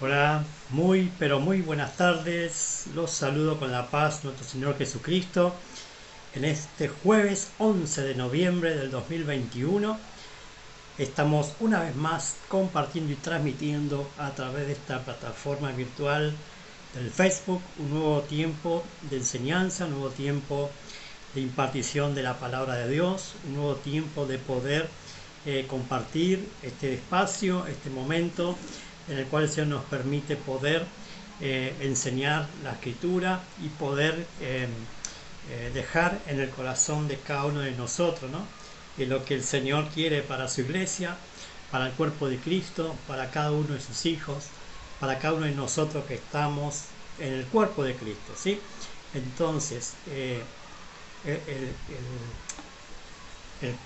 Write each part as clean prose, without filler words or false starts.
Hola, muy pero muy buenas tardes. Los saludo con la paz de nuestro Señor Jesucristo en este jueves 11 de noviembre del 2021. Estamos una vez más compartiendo y transmitiendo a través de esta plataforma virtual del Facebook un nuevo tiempo de enseñanza, un nuevo tiempo de impartición de la palabra de Dios, un nuevo tiempo de poder compartir este espacio, este momento en el cual el Señor nos permite poder enseñar la escritura y poder dejar en el corazón de cada uno de nosotros, ¿no? Lo que el Señor quiere para su iglesia, para el cuerpo de Cristo, para cada uno de sus hijos, para cada uno de nosotros que estamos en el cuerpo de Cristo, ¿sí? Entonces, el,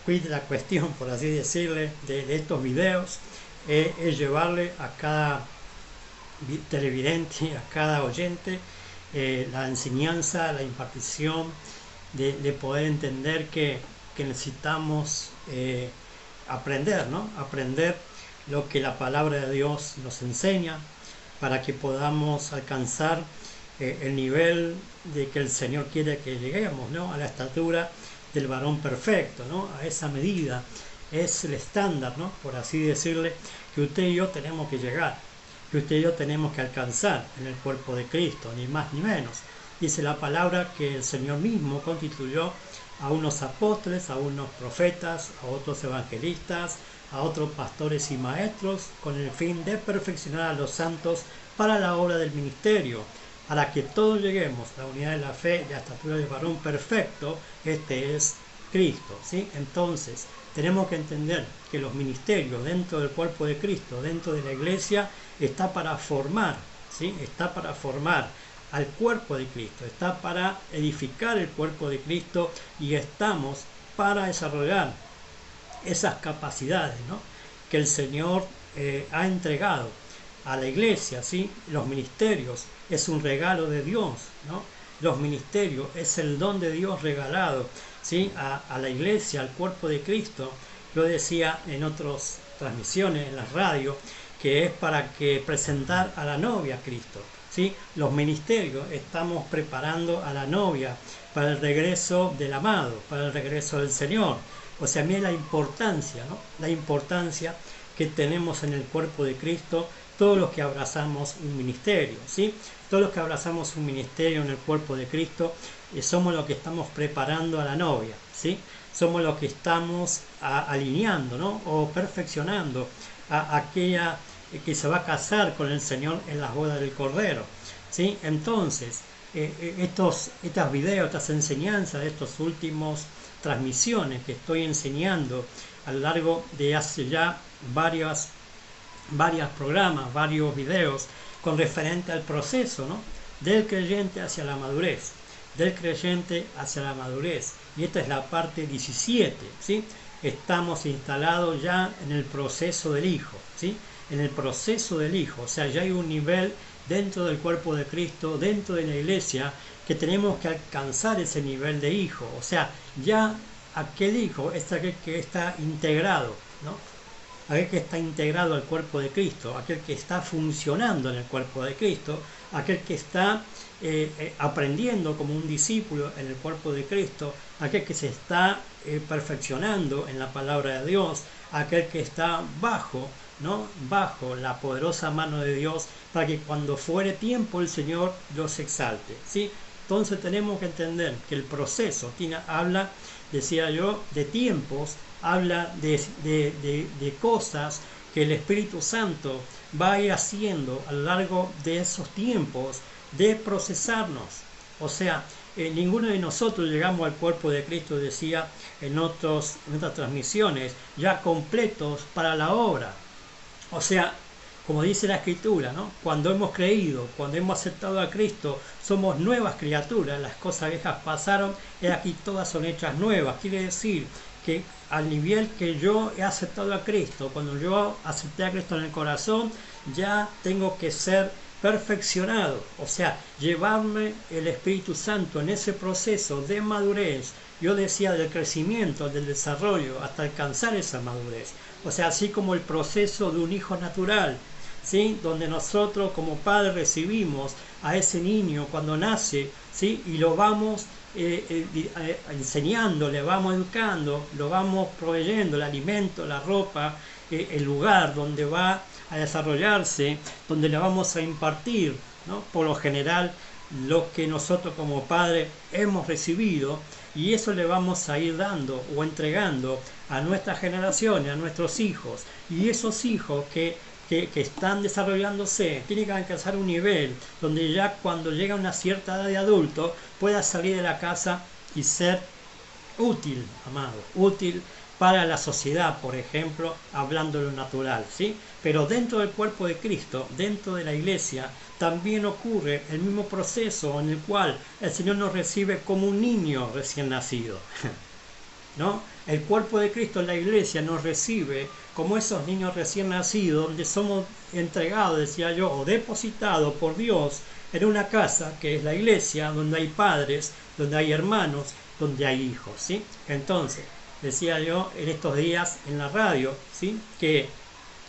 quid de la cuestión, por así decirle, de estos videos es llevarle a cada televidente, a cada oyente, la enseñanza, la impartición de poder entender que necesitamos aprender, ¿no? Aprender lo que la palabra de Dios nos enseña para que podamos alcanzar el nivel de que el Señor quiere que lleguemos, ¿no? A la estatura del varón perfecto, ¿no? A esa medida es el estándar, ¿no? Por así decirle, que usted y yo tenemos que llegar, que usted y yo tenemos que alcanzar en el cuerpo de Cristo, ni más ni menos. Dice la palabra que el Señor mismo constituyó a unos apóstoles, a unos profetas, a otros evangelistas, a otros pastores y maestros, con el fin de perfeccionar a los santos para la obra del ministerio, para que todos lleguemos a la unidad de la fe y a la estatura del varón perfecto. Este es Cristo, ¿sí? Entonces, tenemos que entender que los ministerios dentro del cuerpo de Cristo, dentro de la iglesia, está para formar, ¿sí? Está para formar al cuerpo de Cristo, está para edificar el cuerpo de Cristo y estamos para desarrollar esas capacidades, ¿no? Que el Señor ha entregado a la iglesia, ¿sí? Los ministerios es un regalo de Dios, ¿no? Los ministerios es el don de Dios regalado, ¿sí? A la iglesia, al cuerpo de Cristo. Yo decía en otras transmisiones, en la radio, que es para que presentar a la novia a Cristo, ¿sí? Los ministerios estamos preparando a la novia para el regreso del amado, para el regreso del Señor. O sea, mira la importancia, ¿no? La importancia que tenemos en el cuerpo de Cristo, todos los que abrazamos un ministerio, ¿sí? Todos los que abrazamos un ministerio en el cuerpo de Cristo, somos los que estamos preparando a la novia, ¿sí? Somos los que estamos alineando, ¿no? O perfeccionando a aquella que se va a casar con el Señor en las bodas del Cordero, ¿sí? Entonces, estos videos, estas enseñanzas de estos últimos transmisiones que estoy enseñando a lo largo de hace ya varios programas, varios videos con referente al proceso, ¿no? Del creyente hacia la madurez, del creyente hacia la madurez. Y esta es la parte 17, ¿sí? Estamos instalados ya en el proceso del Hijo, ¿sí? En el proceso del Hijo, o sea, ya hay un nivel dentro del cuerpo de Cristo, dentro de la iglesia, que tenemos que alcanzar ese nivel de Hijo, o sea, ya aquel Hijo es aquel que está integrado, ¿no? Aquel que está integrado al cuerpo de Cristo, aquel que está funcionando en el cuerpo de Cristo, aquel que está aprendiendo como un discípulo en el cuerpo de Cristo, aquel que se está perfeccionando en la palabra de Dios, aquel que está bajo, ¿no? Bajo la poderosa mano de Dios, para que cuando fuere tiempo el Señor los exalte, ¿sí? Entonces tenemos que entender que el proceso habla, decía yo, de tiempos, habla de cosas que el Espíritu Santo va a ir haciendo a lo largo de esos tiempos de procesarnos. O sea, ninguno de nosotros llegamos al cuerpo de Cristo, decía en otras transmisiones, ya completos para la obra. O sea, como dice la Escritura, ¿no? Cuando hemos creído, cuando hemos aceptado a Cristo, somos nuevas criaturas. Las cosas viejas pasaron y aquí todas son hechas nuevas. Quiere decir que al nivel que yo he aceptado a Cristo, cuando yo acepté a Cristo en el corazón, ya tengo que ser perfeccionado, o sea, llevarme el Espíritu Santo en ese proceso de madurez. Yo decía del crecimiento, del desarrollo, hasta alcanzar esa madurez. O sea, así como el proceso de un hijo natural, ¿sí? Donde nosotros como padres recibimos a ese niño cuando nace, ¿sí? Y lo vamos enseñando, le vamos educando, lo vamos proveyendo el alimento, la ropa, el lugar donde va a desarrollarse, donde le vamos a impartir, ¿no? Por lo general, lo que nosotros como padres hemos recibido, y eso le vamos a ir dando o entregando a nuestras generaciones, a nuestros hijos, y esos hijos que están desarrollándose tienen que alcanzar un nivel donde ya cuando llega a una cierta edad de adulto pueda salir de la casa y ser útil, amado, útil para la sociedad, por ejemplo, hablando de lo natural, ¿sí? Pero dentro del cuerpo de Cristo, dentro de la iglesia, también ocurre el mismo proceso en el cual el Señor nos recibe como un niño recién nacido, ¿no? El cuerpo de Cristo en la iglesia nos recibe como esos niños recién nacidos, donde somos entregados, decía yo, o depositados por Dios en una casa que es la iglesia, donde hay padres, donde hay hermanos, donde hay hijos, ¿sí? Entonces, decía yo en estos días en la radio, ¿sí? Que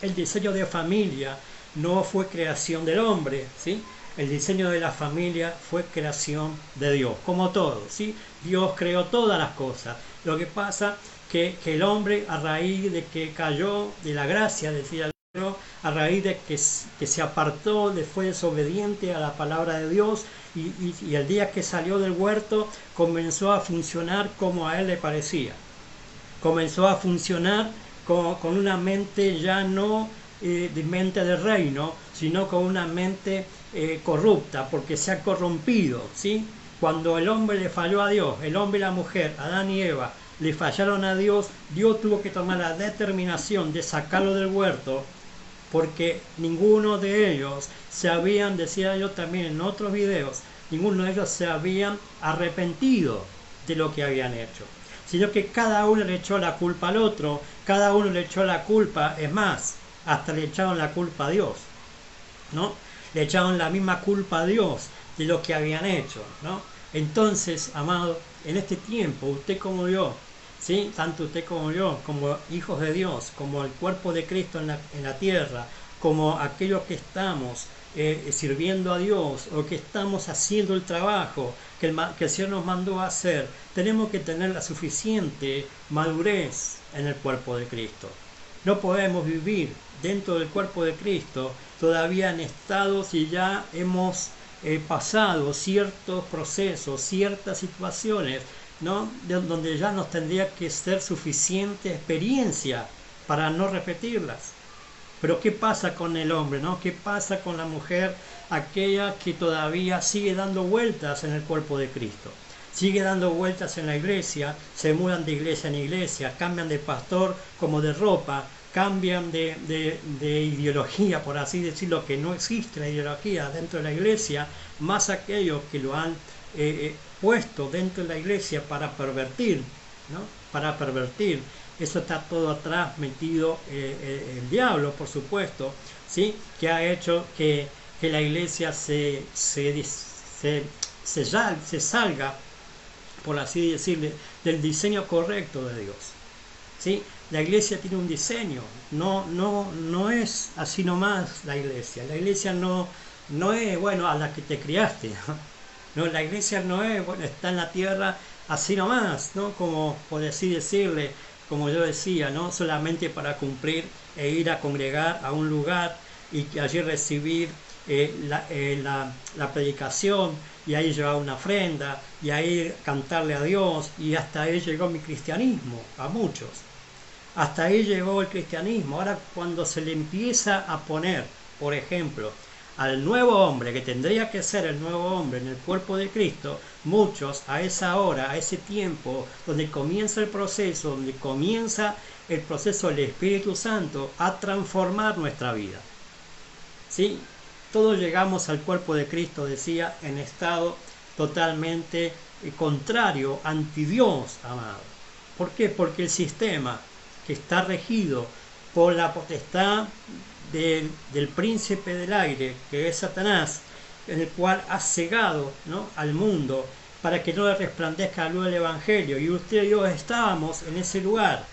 el diseño de familia no fue creación del hombre, ¿sí? El diseño de la familia fue creación de Dios, como todo, ¿sí? Dios creó todas las cosas. Lo que pasa que el hombre, a raíz de que cayó de la gracia, decía yo, a raíz de que se apartó, fue desobediente a la palabra de Dios, y el día que salió del huerto comenzó a funcionar como a él le parecía. Comenzó a funcionar con una mente ya no de mente de reino, sino con una mente corrupta, porque se ha corrompido, ¿sí? Cuando el hombre le falló a Dios, el hombre y la mujer, Adán y Eva, le fallaron a Dios, Dios tuvo que tomar la determinación de sacarlo del huerto, porque ninguno de ellos se habían, decía yo también en otros videos, ninguno de ellos se habían arrepentido de lo que habían hecho, sino que cada uno le echó la culpa al otro, cada uno le echó la culpa, es más, hasta le echaron la culpa a Dios, ¿no? Le echaron la misma culpa a Dios de lo que habían hecho, ¿no? Entonces, amado, en este tiempo, usted como yo, ¿sí? Tanto usted como yo, como hijos de Dios, como el cuerpo de Cristo en la tierra, como aquellos que estamos sirviendo a Dios o que estamos haciendo el trabajo que el Señor nos mandó a hacer, tenemos que tener la suficiente madurez en el cuerpo de Cristo. No podemos vivir dentro del cuerpo de Cristo todavía en estados y ya hemos pasado ciertos procesos, ciertas situaciones, ¿no? Donde ya nos tendría que ser suficiente experiencia para no repetirlas. Pero ¿qué pasa con el hombre, no? ¿Qué pasa con la mujer, aquella que todavía sigue dando vueltas en el cuerpo de Cristo? Sigue dando vueltas en la iglesia, se mudan de iglesia en iglesia, cambian de pastor como de ropa, cambian de ideología, por así decirlo, que no existe la ideología dentro de la iglesia, más aquellos que lo han puesto dentro de la iglesia para pervertir, ¿no? Para pervertir. Eso está todo atrás metido el diablo, por supuesto, ¿sí? Que ha hecho que la iglesia se salga, por así decirlo, del diseño correcto de Dios, ¿sí? La iglesia tiene un diseño, no es así nomás la iglesia. La iglesia no es, bueno, a la que te criaste, ¿no? La iglesia no es, bueno, está en la tierra así nomás, ¿no? Como por así decirle, como yo decía, ¿no? Solamente para cumplir e ir a congregar a un lugar y que allí recibir la predicación, y ahí llevar una ofrenda, y ahí cantarle a Dios, y hasta ahí llegó mi cristianismo, a muchos. Hasta ahí llegó el cristianismo. Ahora cuando se le empieza a poner, por ejemplo, al nuevo hombre, que tendría que ser el nuevo hombre en el cuerpo de Cristo, muchos a esa hora, a ese tiempo, donde comienza el proceso, donde comienza el proceso del Espíritu Santo a transformar nuestra vida, ¿sí? Todos llegamos al cuerpo de Cristo, decía, en estado totalmente contrario, anti Dios, amado. ¿Por qué? Porque el sistema que está regido por la potestad del príncipe del aire, que es Satanás, en el cual ha cegado, ¿no?, al mundo para que no le resplandezca la luz del Evangelio, y usted y yo estábamos en ese lugar.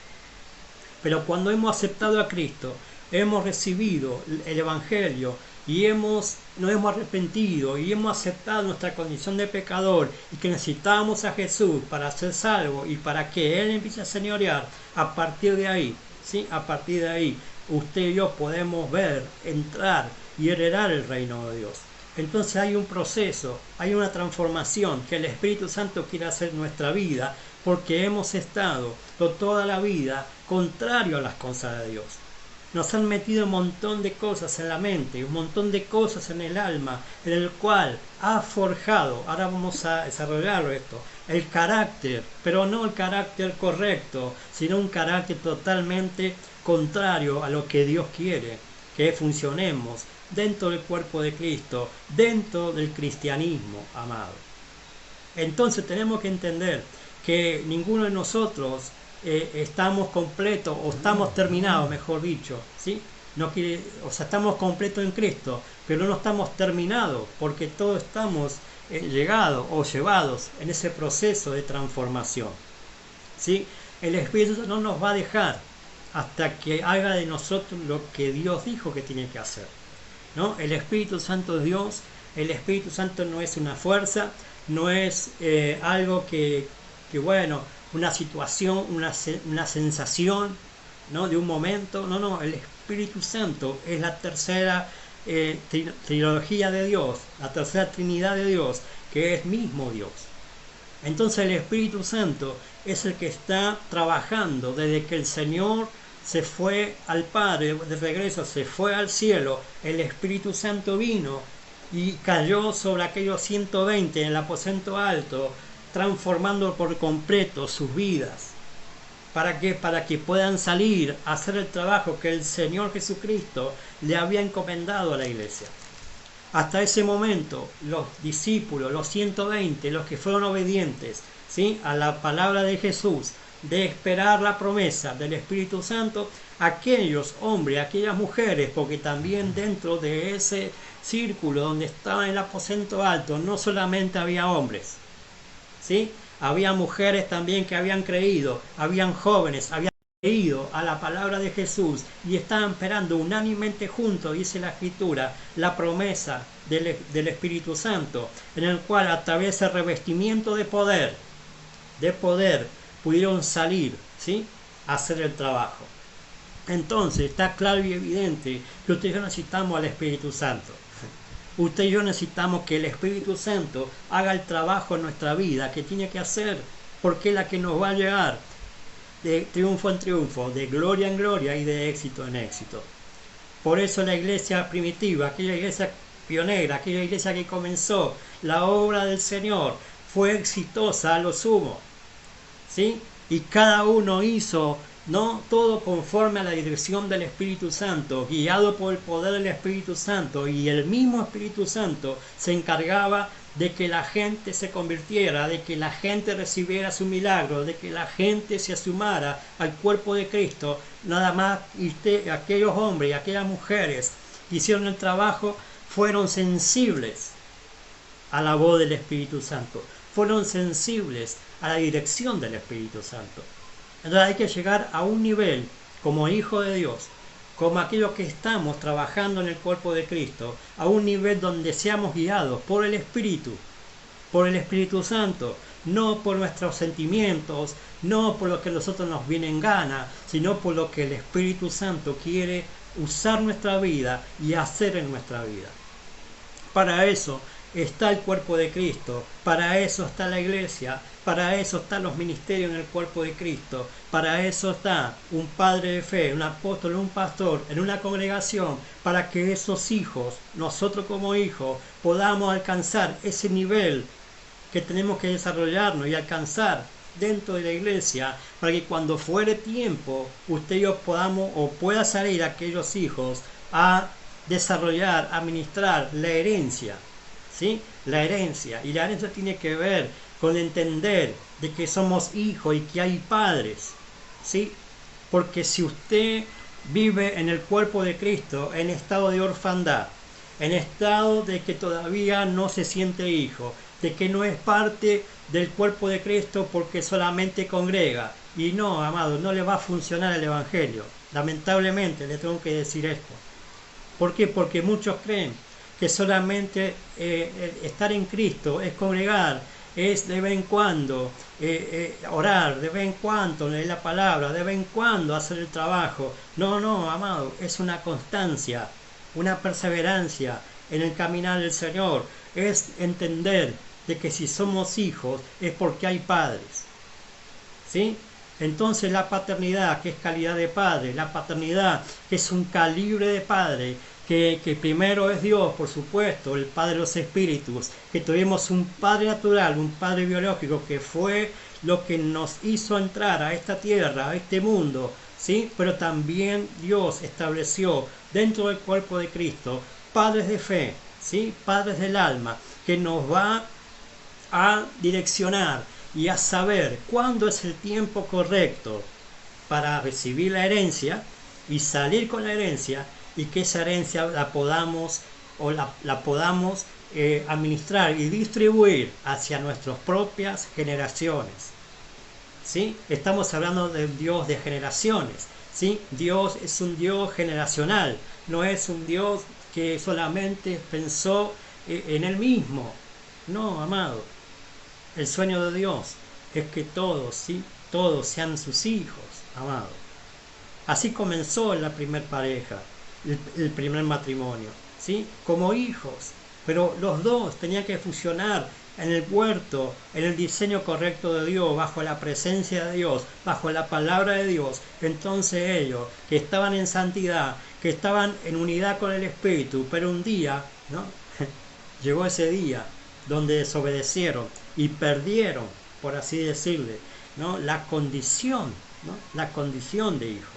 Pero cuando hemos aceptado a Cristo, hemos recibido el Evangelio y nos hemos arrepentido y hemos aceptado nuestra condición de pecador y que necesitamos a Jesús para ser salvos y para que Él empiece a señorear, a partir de ahí, ¿sí? A partir de ahí, usted y yo podemos ver, entrar y heredar el reino de Dios. Entonces hay un proceso, hay una transformación que el Espíritu Santo quiere hacer en nuestra vida, porque hemos estado toda la vida contrario a las cosas de Dios. Nos han metido un montón de cosas en la mente, un montón de cosas en el alma, en el cual ha forjado, ahora vamos a desarrollarlo esto, el carácter, pero no el carácter correcto, sino un carácter totalmente contrario a lo que Dios quiere, que funcionemos dentro del cuerpo de Cristo, dentro del cristianismo, amado. Entonces tenemos que entender que ninguno de nosotros estamos completos o estamos terminados, mejor dicho, ¿sí? No quiere, o sea, estamos completos en Cristo, pero no estamos terminados, porque todos estamos llegados o llevados en ese proceso de transformación, ¿sí? El Espíritu no nos va a dejar hasta que haga de nosotros lo que Dios dijo que tiene que hacer, ¿no? El Espíritu Santo es Dios. El Espíritu Santo no es una fuerza, no es algo que bueno, una situación, una sensación, ¿no? De un momento. No, el Espíritu Santo es la tercera trilogía de Dios, la tercera Trinidad de Dios, que es mismo Dios. Entonces el Espíritu Santo es el que está trabajando desde que el Señor se fue al Padre, de regreso se fue al cielo. El Espíritu Santo vino y cayó sobre aquellos 120 en el aposento alto, transformando por completo sus vidas. ¿Para qué? Para que puedan salir a hacer el trabajo que el Señor Jesucristo le había encomendado a la iglesia. Hasta ese momento, los discípulos, los 120, los que fueron obedientes, ¿sí?, a la palabra de Jesús, de esperar la promesa del Espíritu Santo, aquellos hombres, aquellas mujeres, porque también dentro de ese círculo donde estaba el aposento alto, no solamente había hombres, ¿sí? Había mujeres también que habían creído, habían jóvenes, habían creído a la palabra de Jesús y estaban esperando unánimemente juntos, dice la Escritura, la promesa del Espíritu Santo, en el cual a través del revestimiento de poder, pudieron salir, ¿sí?, a hacer el trabajo. Entonces está claro y evidente que usted y yo necesitamos al Espíritu Santo. Usted y yo necesitamos que el Espíritu Santo haga el trabajo en nuestra vida que tiene que hacer, porque es la que nos va a llevar de triunfo en triunfo, de gloria en gloria y de éxito en éxito. Por eso la iglesia primitiva, aquella iglesia pionera, aquella iglesia que comenzó la obra del Señor, fue exitosa a lo sumo, ¿sí? Y cada uno hizo, ¿no?, todo conforme a la dirección del Espíritu Santo, guiado por el poder del Espíritu Santo, y el mismo Espíritu Santo se encargaba de que la gente se convirtiera, de que la gente recibiera su milagro, de que la gente se sumara al cuerpo de Cristo. Nada más aquellos hombres y aquellas mujeres que hicieron el trabajo fueron sensibles a la voz del Espíritu Santo, fueron sensibles a la dirección del Espíritu Santo. Entonces hay que llegar a un nivel como hijo de Dios, como aquellos que estamos trabajando en el cuerpo de Cristo, a un nivel donde seamos guiados por el Espíritu Santo, no por nuestros sentimientos, no por lo que a nosotros nos viene en gana, sino por lo que el Espíritu Santo quiere usar nuestra vida y hacer en nuestra vida. Para eso está el cuerpo de Cristo, para eso está la iglesia, para eso están los ministerios en el cuerpo de Cristo, para eso está un padre de fe, un apóstol, un pastor en una congregación, para que esos hijos, nosotros como hijos, podamos alcanzar ese nivel que tenemos que desarrollarnos y alcanzar dentro de la iglesia, para que cuando fuere tiempo, usted y yo podamos o pueda salir aquellos hijos a desarrollar, a ministrar la herencia, ¿sí? La herencia. Y la herencia tiene que ver con entender de que somos hijos y que hay padres, ¿sí? Porque si usted vive en el cuerpo de Cristo en estado de orfandad, en estado de que todavía no se siente hijo, de que no es parte del cuerpo de Cristo porque solamente congrega, Y no, amado, no le va a funcionar el Evangelio. Lamentablemente le tengo que decir esto. ¿Por qué? Porque muchos creen que solamente estar en Cristo es congregar, es de vez en cuando orar, de vez en cuando leer la palabra, de vez en cuando hacer el trabajo. No, no, amado, es una constancia, una perseverancia en el caminar del Señor. Es entender de que si somos hijos es porque hay padres. ¿Sí? Entonces la paternidad, que es calidad de padre, la paternidad, que es un calibre de padre, que primero es Dios, por supuesto, el Padre de los Espíritus, que tuvimos un Padre natural, un Padre biológico, que fue lo que nos hizo entrar a esta tierra, a este mundo, ¿sí? Pero también Dios estableció dentro del cuerpo de Cristo padres de fe, ¿sí? Padres del alma, que nos va a direccionar y a saber cuándo es el tiempo correcto para recibir la herencia y salir con la herencia, y que esa herencia la podamos la podamos administrar y distribuir hacia nuestras propias generaciones. ¿Sí? Estamos hablando de Dios de generaciones. ¿Sí? Dios es un Dios generacional, no es un Dios que solamente pensó en él mismo. No, amado. El sueño de Dios es que todos, ¿sí? Todos sean sus hijos, amado. Así comenzó la primer pareja, el primer matrimonio, ¿sí? Como hijos, pero los dos tenían que fusionar en el huerto, en el diseño correcto de Dios, bajo la presencia de Dios, bajo la palabra de Dios. Entonces ellos, que estaban en santidad, que estaban en unidad con el Espíritu, pero un día, ¿no? Llegó ese día donde desobedecieron y perdieron, por así decirle, ¿no? La condición, ¿no? La condición de hijos.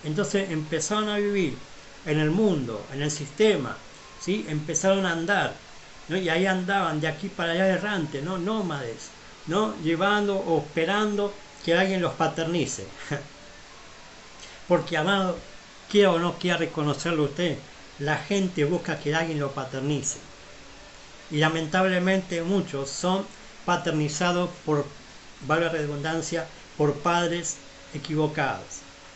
Entonces empezaron a vivir en el mundo, en el sistema, ¿sí? Empezaron a andar, ¿no? Y ahí andaban de aquí para allá errantes, ¿no? Nómades, ¿no? Llevando o esperando que alguien los paternice. Porque, amado, quiera o no quiera reconocerlo usted, la gente busca que alguien lo paternice. Y lamentablemente muchos son paternizados por, valga la redundancia, por padres equivocados.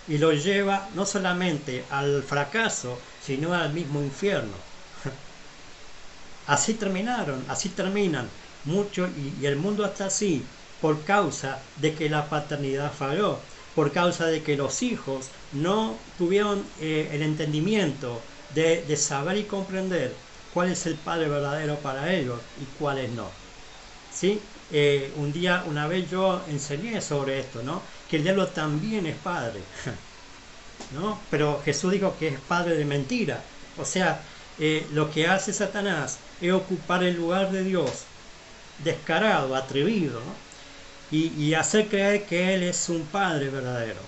Y los lleva no solamente al fracaso, sino al mismo infierno. Así terminaron, así terminan muchos, y el mundo está así por causa de que la paternidad falló, por causa de que los hijos no tuvieron el entendimiento de saber y comprender cuál es el padre verdadero para ellos y cuáles no. ¿Sí? Una vez yo enseñé sobre esto, ¿no? Que el diablo también es padre, ¿no? Pero Jesús dijo que es padre de mentira. O sea, lo que hace Satanás es ocupar el lugar de Dios, descarado, atrevido, ¿no? Y hacer creer que Él es un padre verdadero.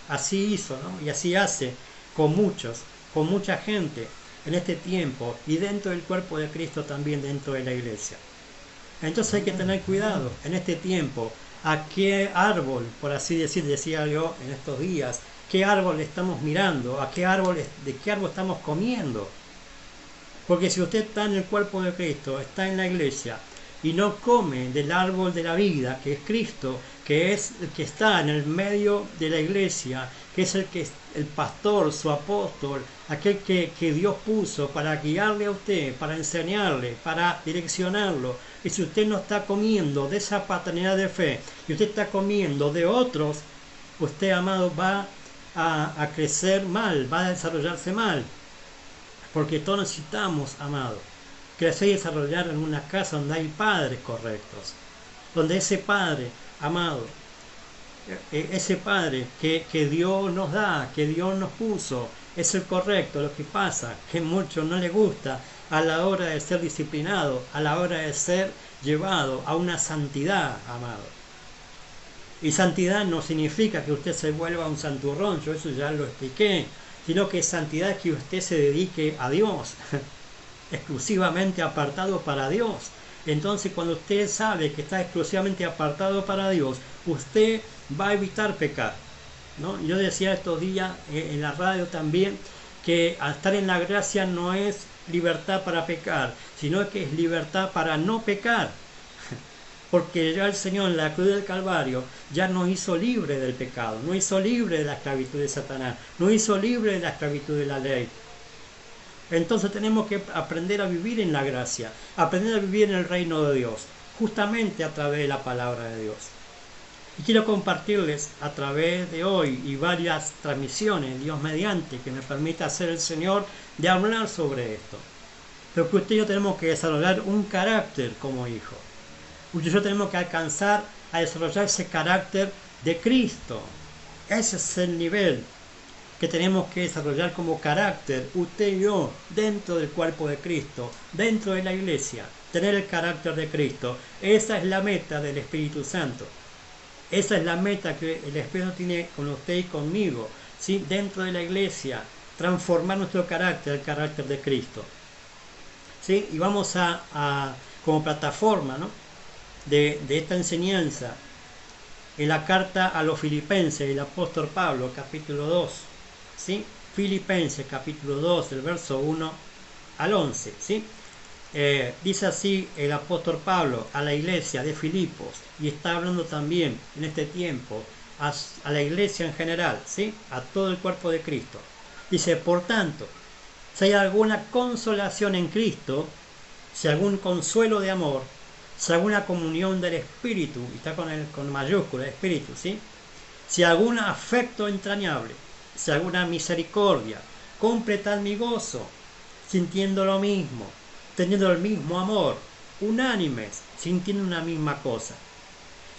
Así hizo, ¿no? Y así hace con muchos, con mucha gente en este tiempo, y dentro del cuerpo de Cristo también, dentro de la iglesia. Entonces hay que tener cuidado en este tiempo a qué árbol, por así decir, decía yo en estos días, qué árbol estamos mirando, de qué árbol estamos comiendo. Porque si usted está en el cuerpo de Cristo, está en la iglesia, y no come del árbol de la vida, que es Cristo, que es el que está en el medio de la iglesia, que es el pastor, su apóstol, aquel que Dios puso para guiarle a usted, para enseñarle, para direccionarlo. Y si usted no está comiendo de esa paternidad de fe, y usted está comiendo de otros, usted, amado, va a crecer mal, va a desarrollarse mal. Porque todos necesitamos, amado, crecer y desarrollar en una casa donde hay padres correctos, donde ese padre, amado, ese padre que Dios nos da, que Dios nos puso, es el correcto. Lo que pasa que a muchos no les gusta a la hora de ser disciplinado, a la hora de ser llevado a una santidad, amado. Y santidad no significa que usted se vuelva un santurrón, yo eso ya lo expliqué, sino que santidad es que usted se dedique a Dios, exclusivamente apartado para Dios. Entonces, cuando usted sabe que está exclusivamente apartado para Dios, usted va a evitar pecar, ¿no? Yo decía estos días en la radio también que al estar en la gracia no es libertad para pecar, sino que es libertad para no pecar. porque ya el Señor en la cruz del Calvario ya nos hizo libre del pecado, nos hizo libre de la esclavitud de Satanás, nos hizo libre de la esclavitud de la ley. Entonces tenemos que aprender a vivir en la gracia, aprender a vivir en el reino de Dios, justamente a través de la palabra de Dios. Y quiero compartirles a través de hoy y varias transmisiones, Dios mediante, que me permita hacer el Señor, de hablar sobre esto. Pero que usted y yo tenemos que desarrollar un carácter como hijo. Usted y yo tenemos que alcanzar a desarrollar ese carácter de Cristo. Ese es el nivel que tenemos que desarrollar como carácter, usted y yo, dentro del cuerpo de Cristo, dentro de la iglesia, tener el carácter de Cristo. Esa es la meta del Espíritu Santo. Esa es la meta que el Espíritu tiene con usted y conmigo, ¿sí? Dentro de la iglesia, transformar nuestro carácter, el carácter de Cristo. ¿Sí? Y vamos como plataforma, ¿no?, de esta enseñanza, en la carta a los Filipenses, el apóstol Pablo, capítulo 2, ¿sí? Filipenses, capítulo 2, del verso 1 al 11, ¿sí? Dice así el apóstol Pablo a la iglesia de Filipos, y está hablando también en este tiempo a la iglesia en general, ¿sí?, a todo el cuerpo de Cristo. Dice: por tanto, si hay alguna consolación en Cristo, si algún consuelo de amor, si alguna comunión del Espíritu, y está con mayúscula, Espíritu, ¿sí?, si algún afecto entrañable, si alguna misericordia, completad mi gozo, sintiendo lo mismo, teniendo el mismo amor, unánimes, sintiendo una misma cosa.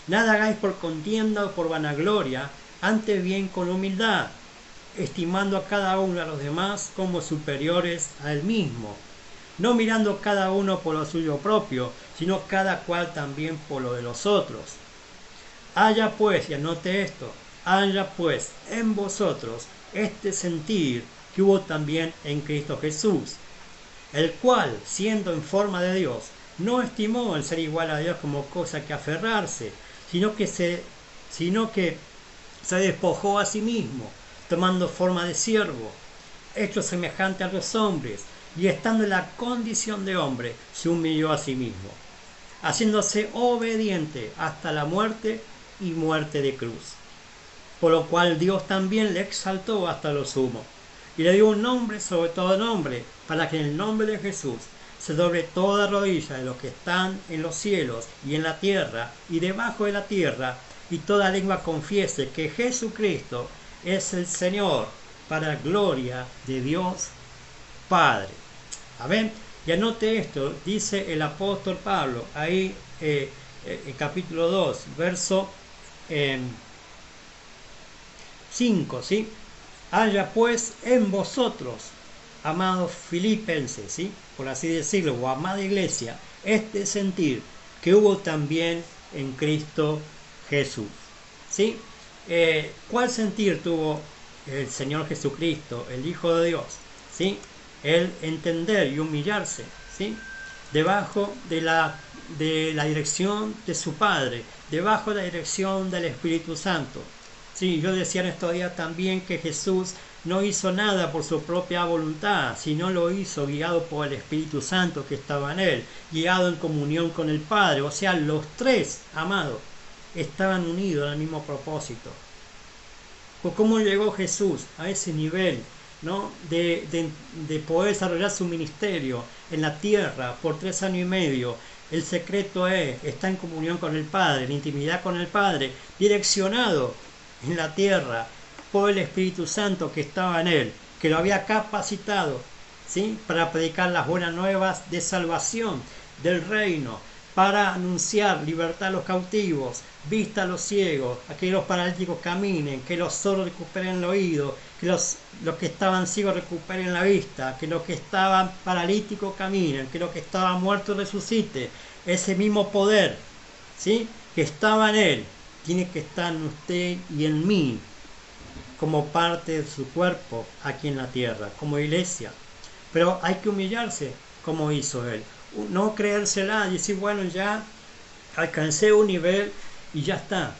Nada hagáis por contienda o por vanagloria, antes bien con humildad, estimando a cada uno a los demás como superiores a él mismo, no mirando cada uno por lo suyo propio, sino cada cual también por lo de los otros. Haya pues, y anote esto, haya pues en vosotros este sentir que hubo también en Cristo Jesús, el cual, siendo en forma de Dios, no estimó el ser igual a Dios como cosa que aferrarse, sino que se despojó a sí mismo, tomando forma de siervo, hecho semejante a los hombres, y estando en la condición de hombre, se humilló a sí mismo, haciéndose obediente hasta la muerte y muerte de cruz. Por lo cual Dios también le exaltó hasta lo sumo, y le dio un nombre sobre todo nombre, para que en el nombre de Jesús se doble toda rodilla de los que están en los cielos y en la tierra y debajo de la tierra, y toda lengua confiese que Jesucristo es el Señor, para gloria de Dios Padre. Amén. Y anote esto, dice el apóstol Pablo, ahí en capítulo 2, verso 5, ¿sí? Haya pues en vosotros, amados filipenses, ¿sí?, por así decirlo, o amada iglesia, este sentir que hubo también en Cristo Jesús, ¿sí? ¿Cuál sentir tuvo el Señor Jesucristo, el Hijo de Dios? ¿Sí? El entender y humillarse, ¿sí?, debajo de la dirección de su Padre, debajo de la dirección del Espíritu Santo. Sí, yo decía en estos días también que Jesús no hizo nada por su propia voluntad, sino lo hizo guiado por el Espíritu Santo que estaba en él, guiado en comunión con el Padre. O sea, los tres, amados, estaban unidos en el mismo propósito. Pues ¿cómo llegó Jesús a ese nivel, ¿no?, de poder desarrollar su ministerio en la tierra por 3 años y medio? El secreto está en comunión con el Padre, en intimidad con el Padre, direccionado en la tierra por el Espíritu Santo que estaba en él, que lo había capacitado, ¿sí?, para predicar las buenas nuevas de salvación del reino, para anunciar libertad a los cautivos, vista a los ciegos, a que los paralíticos caminen, que los sordos recuperen el oído, que los que estaban ciegos recuperen la vista, que los que estaban paralíticos caminen, que los que estaban muertos resuciten. Ese mismo poder, ¿sí?, que estaba en él, tiene que estar en usted y en mí, como parte de su cuerpo aquí en la tierra, como iglesia. Pero hay que humillarse como hizo él, no creérsela y decir, bueno, ya alcancé un nivel y ya está,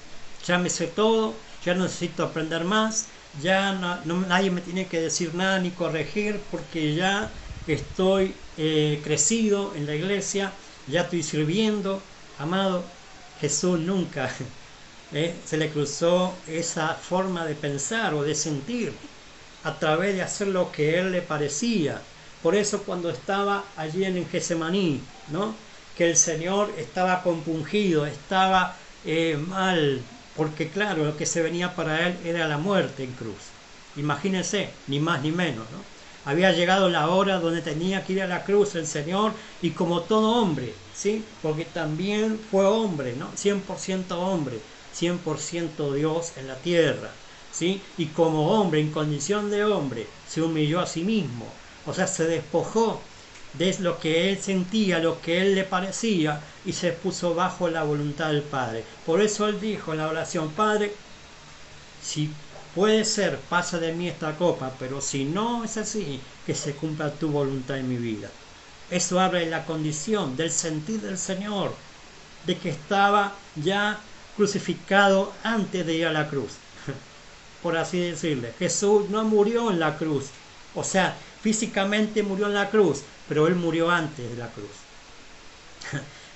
ya me sé todo, ya no necesito aprender más, ya nadie me tiene que decir nada ni corregir, porque ya estoy crecido en la iglesia, ya estoy sirviendo. Amado, Jesús nunca se le cruzó esa forma de pensar o de sentir a través de hacer lo que a él le parecía. Por eso cuando estaba allí en el Getsemaní, ¿no? Que el Señor estaba compungido, estaba mal, porque claro, lo que se venía para él era la muerte en cruz. Imagínense, ni más ni menos, ¿no? Había llegado la hora donde tenía que ir a la cruz el Señor, y como todo hombre, ¿sí? Porque también fue hombre, ¿no? 100% hombre, 100% Dios en la tierra, ¿sí? Y como hombre, en condición de hombre, se humilló a sí mismo, o sea, se despojó de lo que él sentía, lo que él le parecía, y se puso bajo la voluntad del Padre. Por eso él dijo en la oración: Padre, si puede ser, pasa de mí esta copa, pero si no es así, que se cumpla tu voluntad en mi vida. Eso habla de la condición, del sentir del Señor, de que estaba ya crucificado antes de ir a la cruz, por así decirle. Jesús no murió en la cruz, o sea, físicamente murió en la cruz, pero él murió antes de la cruz.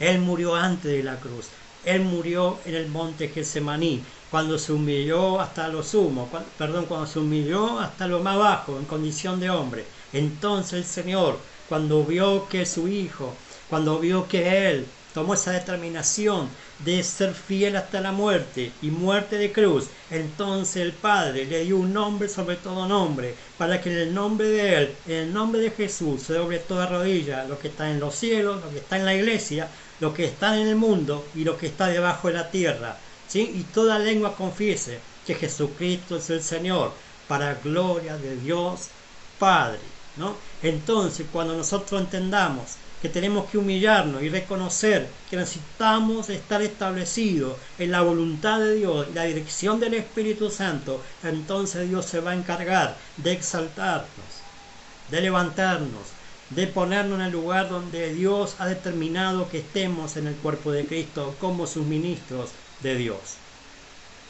Él murió antes de la cruz. Él murió en el monte Getsemaní, cuando se humilló hasta lo sumo, cuando se humilló hasta lo más bajo, en condición de hombre. Entonces el Señor, cuando vio que su Hijo, cuando vio que Él tomó esa determinación de ser fiel hasta la muerte, y muerte de cruz, entonces el Padre le dio un nombre sobre todo nombre, para que en el nombre de Él, en el nombre de Jesús, se doble toda rodilla, lo que está en los cielos, lo que está en la iglesia, lo que está en el mundo y lo que está debajo de la tierra, ¿sí? Y toda lengua confiese que Jesucristo es el Señor, para gloria de Dios Padre, ¿no? Entonces, cuando nosotros entendamos que tenemos que humillarnos y reconocer que necesitamos estar establecidos en la voluntad de Dios, la dirección del Espíritu Santo, entonces Dios se va a encargar de exaltarnos, de levantarnos, de ponernos en el lugar donde Dios ha determinado que estemos en el cuerpo de Cristo como sus ministros de Dios.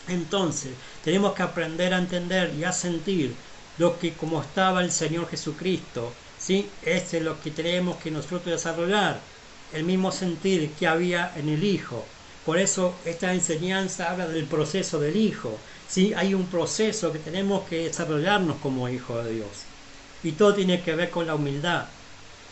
Entonces, tenemos que aprender a entender y a sentir lo que como estaba el Señor Jesucristo, ¿sí? Este es lo que tenemos que nosotros desarrollar, el mismo sentir que había en el Hijo. Por eso esta enseñanza habla del proceso del Hijo, ¿sí? Hay un proceso que tenemos que desarrollarnos como hijos de Dios. Y todo tiene que ver con la humildad,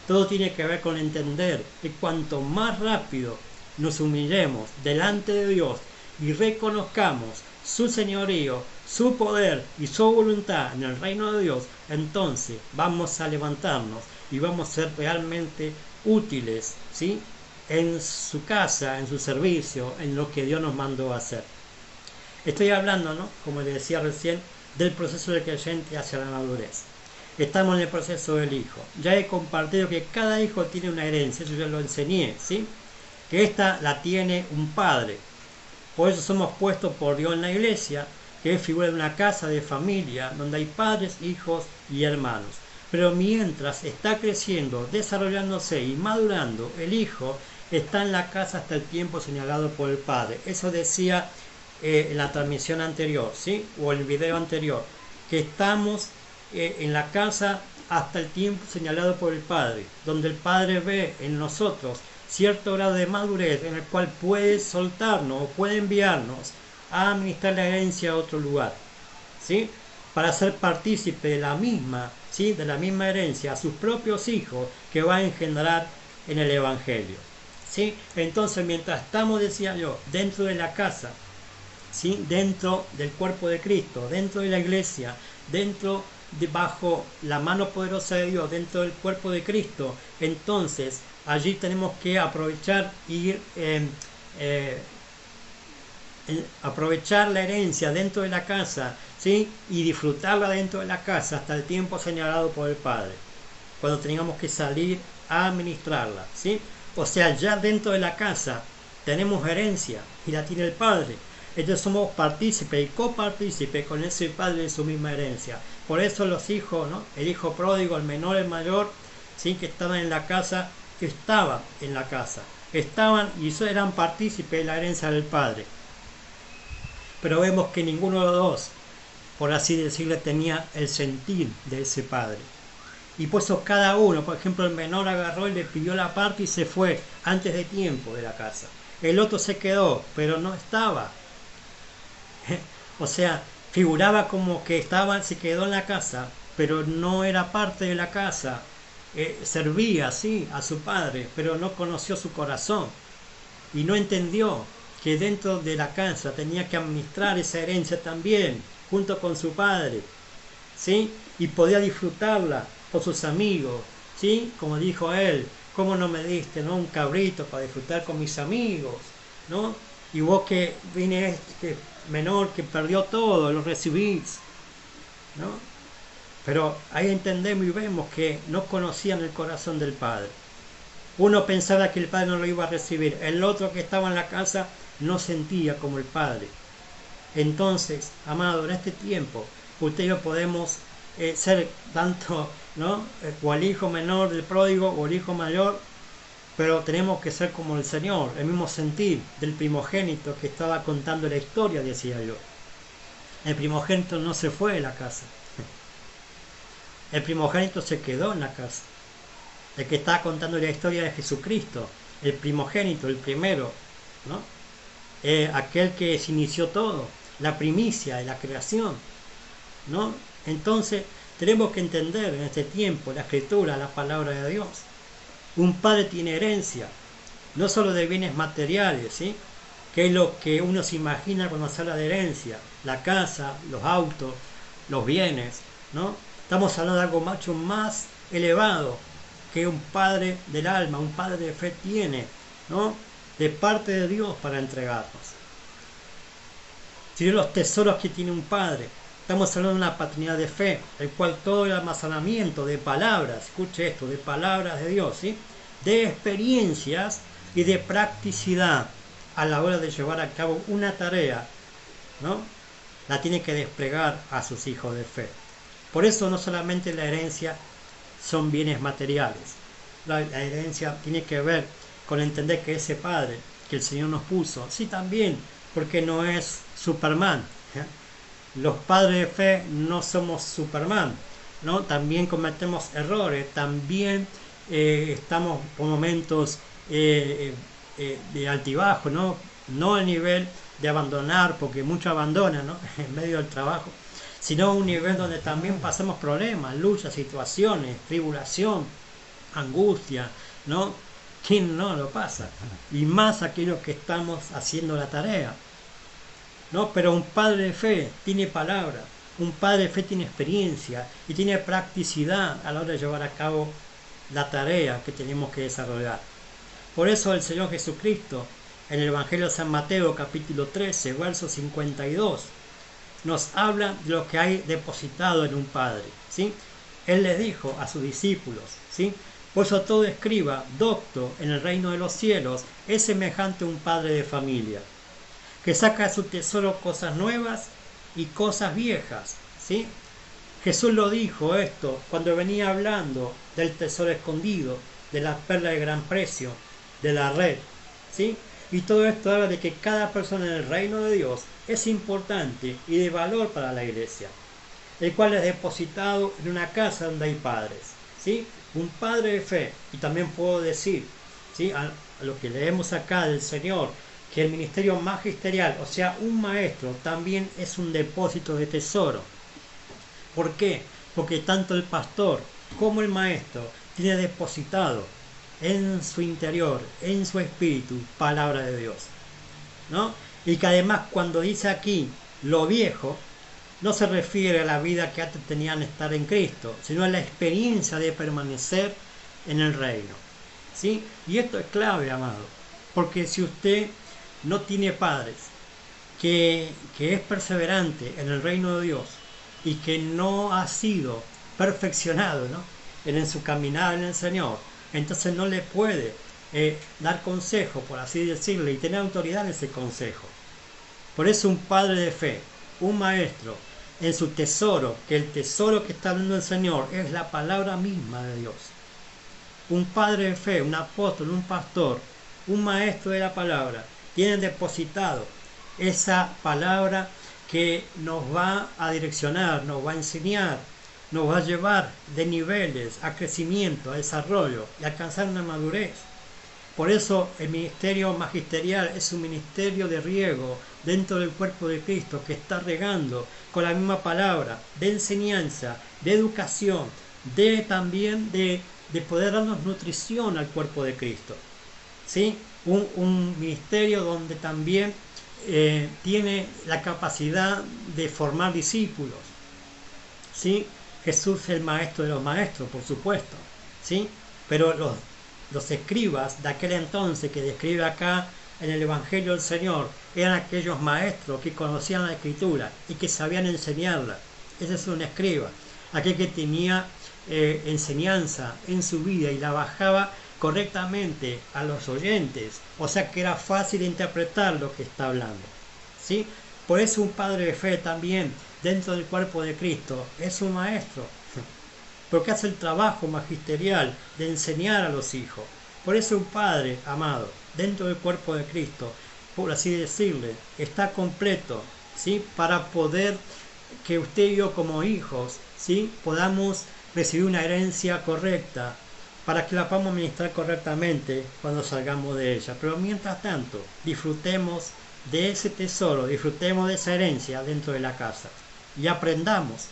todo tiene que ver con entender que cuanto más rápido nos humillemos delante de Dios y reconozcamos su señorío, su poder y su voluntad en el reino de Dios, entonces vamos a levantarnos y vamos a ser realmente útiles, ¿sí? En su casa, en su servicio, en lo que Dios nos mandó a hacer. Estoy hablando, ¿no? Como les decía recién, del proceso del creyente hacia la madurez. Estamos en el proceso del hijo. Ya he compartido que cada hijo tiene una herencia, eso ya lo enseñé, ¿sí? Que esta la tiene un padre. Por eso somos puestos por Dios en la iglesia, que es figura de una casa de familia, donde hay padres, hijos y hermanos. Pero mientras está creciendo, desarrollándose y madurando, el hijo está en la casa hasta el tiempo señalado por el padre. Eso decía en la transmisión anterior, ¿sí? O el video anterior, que estamos en la casa hasta el tiempo señalado por el Padre, donde el Padre ve en nosotros cierto grado de madurez en el cual puede soltarnos o puede enviarnos a administrar la herencia a otro lugar, ¿sí? Para ser partícipe de la misma, ¿sí? De la misma herencia a sus propios hijos que va a engendrar en el Evangelio, ¿sí? Entonces, mientras estamos, decía yo, dentro de la casa, ¿sí? Dentro del cuerpo de Cristo, dentro de la iglesia, dentro bajo la mano poderosa de Dios, dentro del cuerpo de Cristo, entonces allí tenemos que aprovechar aprovechar la herencia dentro de la casa, ¿sí? Y disfrutarla dentro de la casa hasta el tiempo señalado por el Padre, cuando tengamos que salir a administrarla, ¿sí? O sea, ya dentro de la casa tenemos herencia y la tiene el Padre. Entonces somos partícipes y copartícipes con ese Padre de su misma herencia. Por eso los hijos, ¿no? El hijo pródigo, el menor, el mayor, ¿sí? Que estaban en la casa, estaban y eran partícipes de la herencia del Padre. Pero vemos que ninguno de los dos, por así decirlo, tenía el sentir de ese Padre. Y por eso cada uno, por ejemplo, el menor agarró y le pidió la parte y se fue antes de tiempo de la casa. el otro se quedó, pero no estaba. O sea, figuraba como que estaba, se quedó en la casa, pero no era parte de la casa. Servía, sí, a su padre, pero no conoció su corazón y no entendió que dentro de la casa tenía que administrar esa herencia también, junto con su padre, ¿sí? Y podía disfrutarla con sus amigos, ¿sí? Como dijo él, ¿cómo no me diste, no, un cabrito para disfrutar con mis amigos, ¿no? Y vos que vine este menor que perdió todo, lo recibís, ¿no? Pero ahí entendemos y vemos que no conocían el corazón del Padre. Uno pensaba que el Padre no lo iba a recibir, el otro que estaba en la casa no sentía como el Padre. Entonces, amado, en este tiempo, usted y yo podemos ser tanto, ¿no? O el hijo menor del pródigo o el hijo mayor, pero tenemos que ser como el Señor, el mismo sentir del primogénito que estaba contando la historia, decía yo. El primogénito no se fue de la casa. El primogénito se quedó en la casa. El que está contando la historia de Jesucristo, el primogénito, el primero, ¿no? Aquel que se inició todo, la primicia de la creación, ¿no? Entonces tenemos que entender en este tiempo la escritura, la palabra de Dios. Un padre tiene herencia, no solo de bienes materiales, ¿sí? Que es lo que uno se imagina cuando se habla de herencia, la casa, los autos, los bienes, ¿no? Estamos hablando de algo mucho más elevado que un padre del alma, un padre de fe tiene, ¿no? De parte de Dios para entregarnos. Si los tesoros que tiene un padre, estamos hablando de una paternidad de fe, el cual todo el almacenamiento de palabras, escuche esto, de palabras de Dios, ¿sí? De experiencias y de practicidad a la hora de llevar a cabo una tarea, ¿no? La tiene que desplegar a sus hijos de fe. Por eso no solamente la herencia son bienes materiales. La herencia tiene que ver con entender que ese Padre que el Señor nos puso, sí también, porque no es Superman. Los padres de fe no somos Superman, ¿no? También cometemos errores, también estamos por momentos de altibajo, ¿no? No a nivel de abandonar, porque muchos abandonan, ¿no? En medio del trabajo, sino a un nivel donde también pasamos problemas, luchas, situaciones, tribulación, angustia, ¿no? ¿Quién no lo pasa? Y más aquellos que estamos haciendo la tarea, ¿no? Pero un padre de fe tiene palabra, un padre de fe tiene experiencia y tiene practicidad a la hora de llevar a cabo la tarea que tenemos que desarrollar. Por eso el Señor Jesucristo, en el Evangelio de San Mateo, capítulo 13, verso 52, nos habla de lo que hay depositado en un padre, ¿sí? Él les dijo a sus discípulos, ¿sí? Por eso todo escriba, docto en el reino de los cielos, es semejante a un padre de familia, que saca de su tesoro cosas nuevas y cosas viejas, ¿sí? Jesús lo dijo esto cuando venía hablando del tesoro escondido, de la perla de gran precio, de la red, ¿sí? Y todo esto habla de que cada persona en el reino de Dios es importante y de valor para la iglesia, el cual es depositado en una casa donde hay padres, ¿sí? Un padre de fe. Y también puedo decir, ¿sí? A lo que leemos acá del Señor, que el ministerio magisterial, o sea, un maestro, también es un depósito de tesoro. ¿Por qué? Porque tanto el pastor como el maestro tiene depositado en su interior, en su espíritu, palabra de Dios, ¿no? Y que además cuando dice aquí lo viejo, no se refiere a la vida que antes tenían estar en Cristo, sino a la experiencia de permanecer en el reino, ¿sí? Y esto es clave, amado, porque si usted no tiene padres, que es perseverante en el reino de Dios y que no ha sido perfeccionado, ¿no? en su caminar en el Señor, entonces no le puede dar consejo, por así decirle, y tener autoridad en ese consejo. Por eso un padre de fe, un maestro, en su tesoro, que el tesoro que está hablando el Señor es la palabra misma de Dios. Un padre de fe, un apóstol, un pastor, un maestro de la palabra, tienen depositado esa palabra que nos va a direccionar, nos va a enseñar, nos va a llevar de niveles a crecimiento, a desarrollo y a alcanzar una madurez. Por eso el ministerio magisterial es un ministerio de riego dentro del cuerpo de Cristo, que está regando con la misma palabra, de enseñanza, de educación, también de poder darnos nutrición al cuerpo de Cristo. ¿Sí? Un ministerio donde también tiene la capacidad de formar discípulos. ¿Sí? Jesús es el maestro de los maestros, por supuesto. ¿Sí? Pero los escribas de aquel entonces que describe acá en el Evangelio del Señor eran aquellos maestros que conocían la Escritura y que sabían enseñarla. Ese es un escriba, aquel que tenía enseñanza en su vida y la bajaba correctamente a los oyentes, o sea que era fácil interpretar lo que está hablando. ¿Sí? Por eso un padre de fe también dentro del cuerpo de Cristo es un maestro, porque hace el trabajo magisterial de enseñar a los hijos. Por eso un padre, amado, dentro del cuerpo de Cristo, por así decirle, está completo, ¿sí? Para poder que usted y yo como hijos, ¿sí? Podamos recibir una herencia correcta, para que la podamos administrar correctamente cuando salgamos de ella. Pero mientras tanto, disfrutemos de ese tesoro, disfrutemos de esa herencia dentro de la casa y aprendamos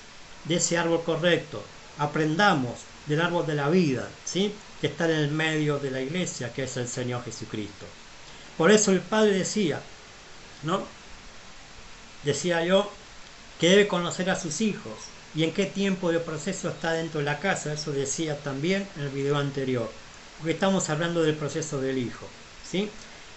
de ese árbol correcto, aprendamos del árbol de la vida, ¿sí? Que está en el medio de la iglesia, que es el Señor Jesucristo. Por eso el Padre decía, ¿no? Decía yo, que debe conocer a sus hijos y en qué tiempo de proceso está dentro de la casa. Eso decía también en el video anterior, porque estamos hablando del proceso del hijo, ¿sí?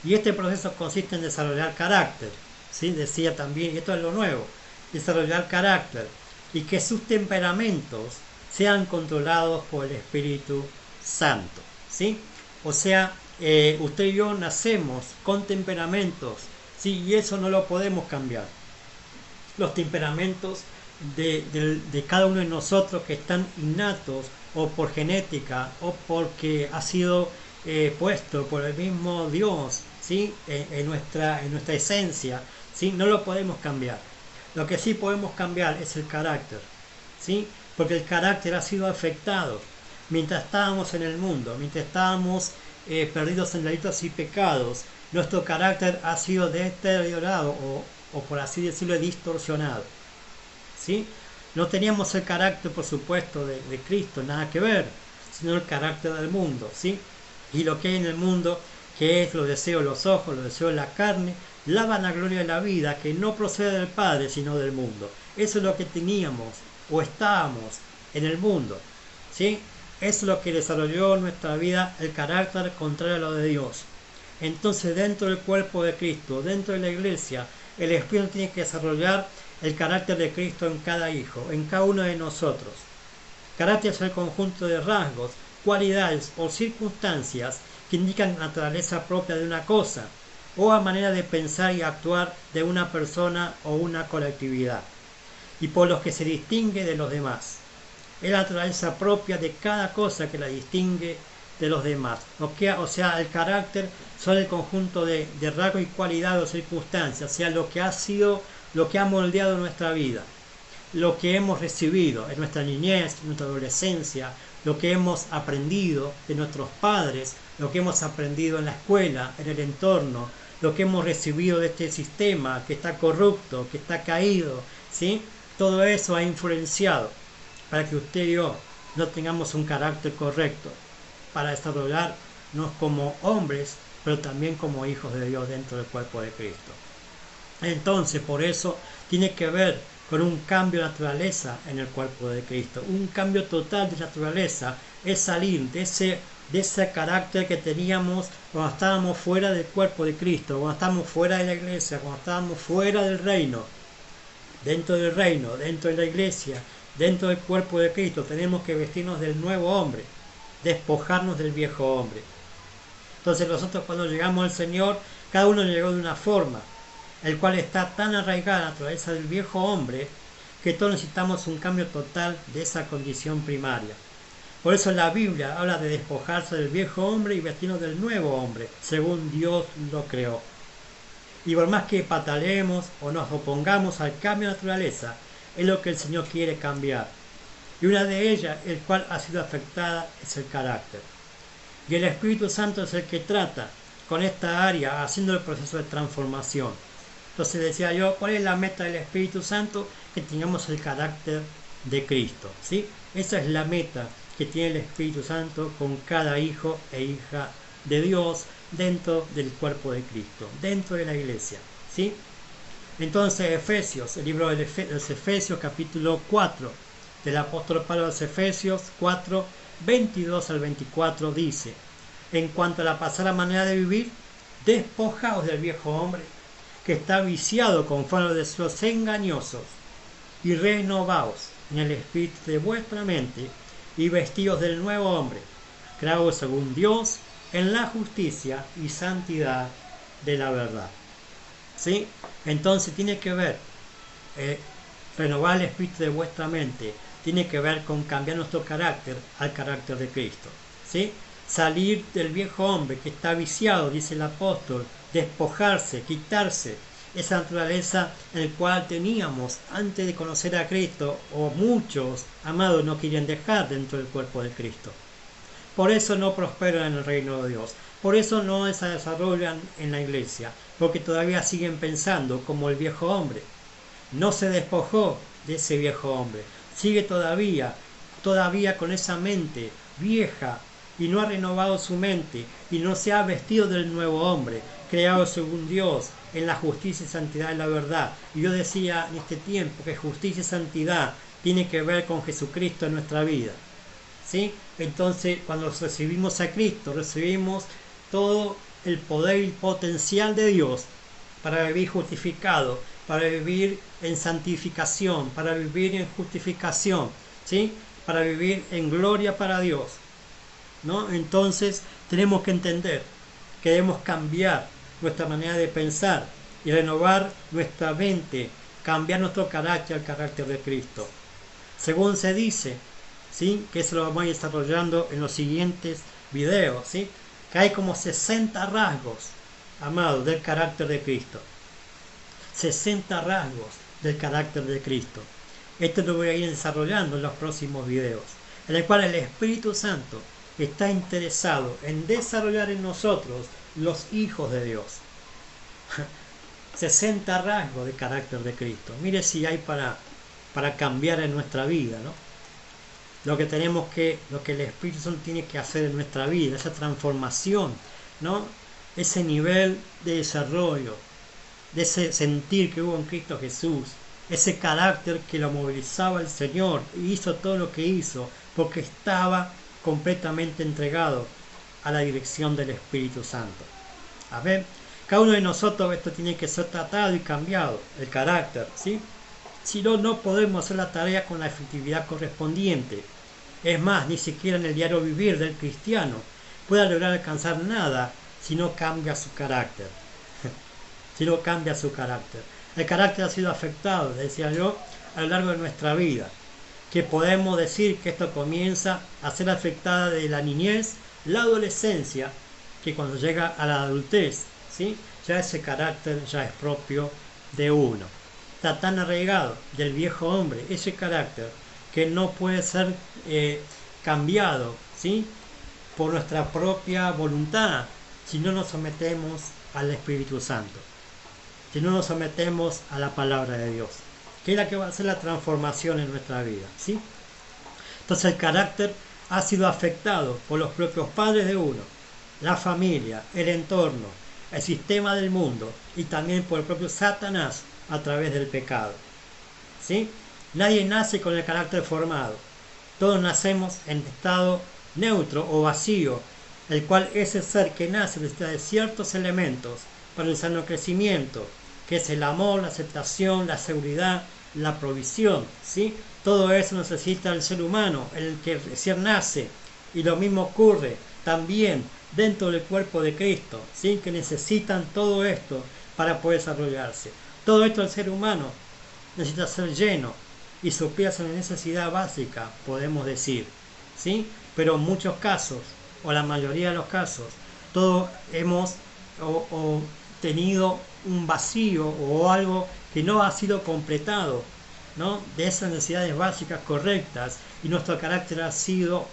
Y este proceso consiste en desarrollar carácter, ¿sí? Decía también, y esto es lo nuevo, desarrollar carácter y que sus temperamentos sean controlados por el Espíritu Santo, ¿sí? O sea, usted y yo nacemos con temperamentos, ¿sí? Y eso no lo podemos cambiar. Los temperamentos de cada uno de nosotros que están innatos o por genética o porque ha sido puesto por el mismo Dios, ¿sí? En nuestra esencia, ¿sí? No lo podemos cambiar. Lo que sí podemos cambiar es el carácter, ¿sí? Porque el carácter ha sido afectado mientras estábamos en el mundo, mientras estábamos perdidos en delitos y pecados. Nuestro carácter ha sido deteriorado o por así decirlo, distorsionado, ¿sí? No teníamos el carácter, por supuesto, de Cristo, nada que ver, sino el carácter del mundo, ¿sí? Y lo que hay en el mundo, que es los deseos de los ojos, los deseos de la carne, la vanagloria de la vida, que no procede del Padre, sino del mundo. Eso es lo que teníamos, o estábamos en el mundo, ¿sí? Eso es lo que desarrolló en nuestra vida el carácter contrario a lo de Dios. Entonces, dentro del cuerpo de Cristo, dentro de la iglesia, el Espíritu tiene que desarrollar el carácter de Cristo en cada hijo, en cada uno de nosotros. Carácter es el conjunto de rasgos, cualidades o circunstancias que indican la naturaleza propia de una cosa o a manera de pensar y actuar de una persona o una colectividad, y por los que se distingue de los demás. Es la naturaleza propia de cada cosa que la distingue de los demás. O sea, el carácter son el conjunto de rasgos y cualidades o circunstancias, o sea, lo que ha sido, lo que ha moldeado nuestra vida, lo que hemos recibido en nuestra niñez, en nuestra adolescencia, lo que hemos aprendido de nuestros padres, lo que hemos aprendido en la escuela, en el entorno, lo que hemos recibido de este sistema que está corrupto, que está caído, ¿sí? Todo eso ha influenciado para que usted y yo no tengamos un carácter correcto, para desarrollarnos como hombres, pero también como hijos de Dios dentro del cuerpo de Cristo. Entonces, por eso tiene que ver con un cambio de naturaleza en el cuerpo de Cristo. Un cambio total de naturaleza es salir de ese carácter que teníamos cuando estábamos fuera del cuerpo de Cristo, cuando estábamos fuera de la iglesia, cuando estábamos fuera del reino. Dentro del reino, dentro de la iglesia, dentro del cuerpo de Cristo, tenemos que vestirnos del nuevo hombre, despojarnos del viejo hombre. Entonces nosotros cuando llegamos al Señor, cada uno llegó de una forma, el cual está tan arraigada a la naturaleza del viejo hombre, que todos necesitamos un cambio total de esa condición primaria. Por eso la Biblia habla de despojarse del viejo hombre y vestirnos del nuevo hombre, según Dios lo creó. Y por más que pataleemos o nos opongamos al cambio de naturaleza, es lo que el Señor quiere cambiar. Y una de ellas, el cual ha sido afectada, es el carácter. Y el Espíritu Santo es el que trata con esta área, haciendo el proceso de transformación. Entonces decía yo, ¿cuál es la meta del Espíritu Santo? Que tengamos el carácter de Cristo, ¿sí? Esa es la meta que tiene el Espíritu Santo con cada hijo e hija de Dios dentro del cuerpo de Cristo, dentro de la iglesia, ¿sí? Entonces Efesios, el libro de los Efesios, capítulo 4, del apóstol Pablo a los Efesios 4, 22 al 24 dice: en cuanto a la pasada manera de vivir, despojaos del viejo hombre, que está viciado conforme a los deseos engañosos, y renovaos en el espíritu de vuestra mente, y vestidos del nuevo hombre, creado según Dios, en la justicia y santidad de la verdad. ¿Sí? Entonces tiene que ver, renovar el espíritu de vuestra mente, tiene que ver con cambiar nuestro carácter al carácter de Cristo. ¿Sí? Salir del viejo hombre que está viciado, dice el apóstol, despojarse, quitarse esa naturaleza en la cual teníamos antes de conocer a Cristo, o muchos, amados, no quieren dejar dentro del cuerpo de Cristo. Por eso no prosperan en el reino de Dios. Por eso no se desarrollan en la iglesia, porque todavía siguen pensando como el viejo hombre. No se despojó de ese viejo hombre. Sigue todavía con esa mente vieja, y no ha renovado su mente, y no se ha vestido del nuevo hombre, creado según Dios, en la justicia y santidad de la verdad. Y yo decía en este tiempo que justicia y santidad tiene que ver con Jesucristo en nuestra vida. ¿Sí? Entonces, cuando recibimos a Cristo, recibimos todo el poder y potencial de Dios para vivir justificado, para vivir en santificación, para vivir en justificación, ¿sí? Para vivir en gloria para Dios, ¿no? Entonces tenemos que entender que debemos cambiar nuestra manera de pensar y renovar nuestra mente, cambiar nuestro carácter al carácter de Cristo. Según se dice, ¿sí? Que eso lo vamos a ir desarrollando en los siguientes videos, ¿sí? Que hay como 60 rasgos, amados, del carácter de Cristo. 60 rasgos del carácter de Cristo. Esto lo voy a ir desarrollando en los próximos videos, en el cual el Espíritu Santo está interesado en desarrollar en nosotros los hijos de Dios. 60 rasgos de carácter de Cristo. Mire si hay para cambiar en nuestra vida, ¿no? Lo que el Espíritu Santo tiene que hacer en nuestra vida, esa transformación, ¿no? Ese nivel de desarrollo, de ese sentir que hubo en Cristo Jesús, ese carácter que lo movilizaba el Señor y hizo todo lo que hizo, porque estaba completamente entregado a la dirección del Espíritu Santo. A ver, cada uno de nosotros esto tiene que ser tratado y cambiado, el carácter, ¿sí? Si no, no podemos hacer la tarea con la efectividad correspondiente. Es más, ni siquiera en el diario vivir del cristiano puede lograr alcanzar nada si no cambia su carácter. Si no cambia su carácter. El carácter ha sido afectado, decía yo, a lo largo de nuestra vida. Que podemos decir que esto comienza a ser afectada de la niñez, la adolescencia, que cuando llega a la adultez, ¿sí? Ya ese carácter ya es propio de uno. Está tan arraigado del viejo hombre, ese carácter, que no puede ser cambiado, ¿sí? Por nuestra propia voluntad, si no nos sometemos al Espíritu Santo, si no nos sometemos a la palabra de Dios, que es la que va a hacer la transformación en nuestra vida, ¿sí? Entonces el carácter ha sido afectado por los propios padres de uno, la familia, el entorno, el sistema del mundo, y también por el propio Satanás a través del pecado, ¿sí? Nadie nace con el carácter formado. Todos nacemos en estado neutro o vacío, el cual ese ser que nace necesita de ciertos elementos para el sano crecimiento, que es el amor, la aceptación, la seguridad, la provisión, ¿sí? Todo eso necesita el ser humano, el que recién nace, y lo mismo ocurre también dentro del cuerpo de Cristo, ¿sí? Que necesitan todo esto para poder desarrollarse. Todo esto el ser humano necesita ser lleno y suplir esa necesidad básica, podemos decir, ¿sí? Pero en muchos casos, o la mayoría de los casos, todos hemos tenido un vacío o algo que no ha sido completado, ¿no? De esas necesidades básicas correctas, y nuestro carácter ha sido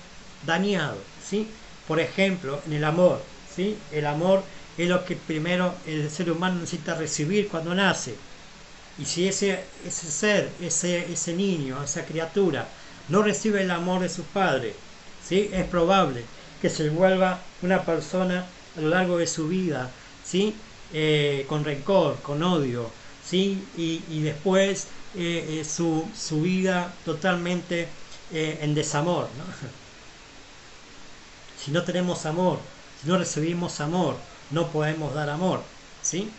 dañado, ¿sí? por ejemplo, en el amor, ¿sí? El amor es lo que primero el ser humano necesita recibir cuando nace. Y si ese ser, ese niño, esa criatura, no recibe el amor de sus padres, ¿sí? Es probable que se vuelva una persona a lo largo de su vida, ¿sí? Con rencor, con odio, ¿sí? Y después su vida totalmente en desamor, ¿no? Si no tenemos amor, si no recibimos amor, no podemos dar amor, ¿sí?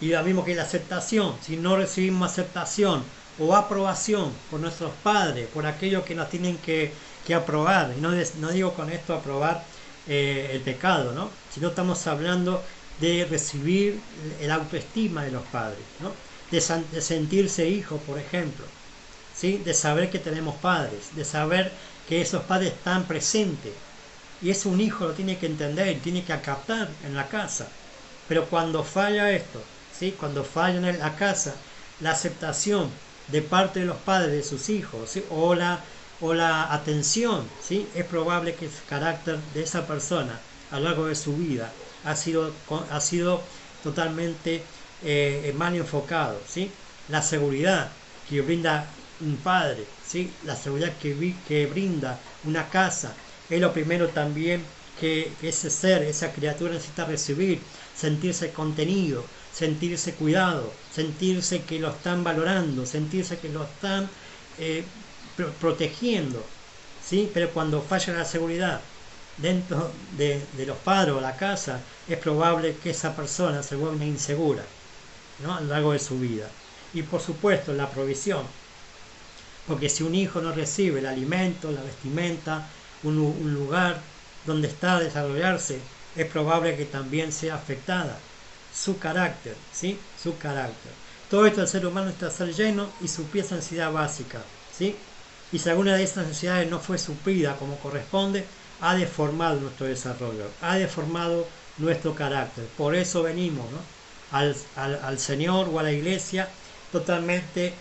Y lo mismo que la aceptación, si no recibimos aceptación o aprobación por nuestros padres, por aquellos que nos tienen que aprobar, y no digo con esto aprobar el pecado, ¿no? Sino estamos hablando de recibir el autoestima de los padres, ¿no? De sentirse hijos, por ejemplo, ¿sí? De saber que tenemos padres, de saber que esos padres están presentes. Y eso un hijo lo tiene que entender, tiene que captar en la casa. Pero cuando falla esto, ¿sí? Cuando falla en la casa, la aceptación de parte de los padres de sus hijos, ¿sí? o la atención, ¿sí? Es probable que el carácter de esa persona a lo largo de su vida ha sido totalmente mal enfocado, ¿sí? La seguridad que brinda un padre, ¿sí? La seguridad que brinda una casa es lo primero también que ese ser, esa criatura necesita recibir, sentirse contenido, sentirse cuidado, sentirse que lo están valorando, sentirse que lo están protegiendo, ¿sí? Pero cuando falla la seguridad dentro de los padres o la casa, es probable que esa persona se vuelva insegura, ¿no? A lo largo de su vida. Y por supuesto la provisión, porque si un hijo no recibe el alimento, la vestimenta, un lugar donde está a desarrollarse, es probable que también sea afectada su carácter, ¿sí? Su carácter. Todo esto el ser humano está ser lleno y suplir esa necesidad básica, ¿sí? Y si alguna de esas necesidades no fue suplida como corresponde, ha deformado nuestro desarrollo, ha deformado nuestro carácter. Por eso venimos, ¿no? al Señor o a la iglesia totalmente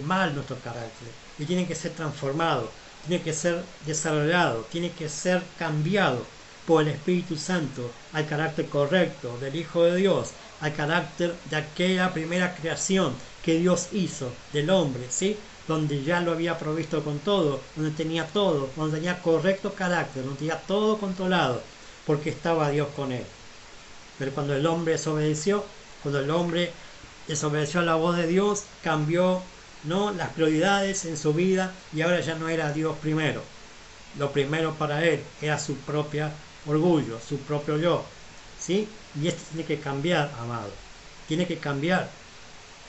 mal nuestro carácter. Y tiene que ser transformado, tiene que ser desarrollado, tiene que ser cambiado por el Espíritu Santo al carácter correcto del Hijo de Dios, al carácter de aquella primera creación que Dios hizo del hombre, ¿sí? Donde ya lo había provisto con todo, donde tenía todo, donde tenía correcto carácter, donde tenía todo controlado, porque estaba Dios con él. Pero cuando el hombre desobedeció, cuando el hombre desobedeció a la voz de Dios, cambió, ¿no?, las prioridades en su vida y ahora ya no era Dios primero. Lo primero para él era su propio orgullo, su propio yo, ¿sí? Y esto tiene que cambiar, amado. Tiene que cambiar.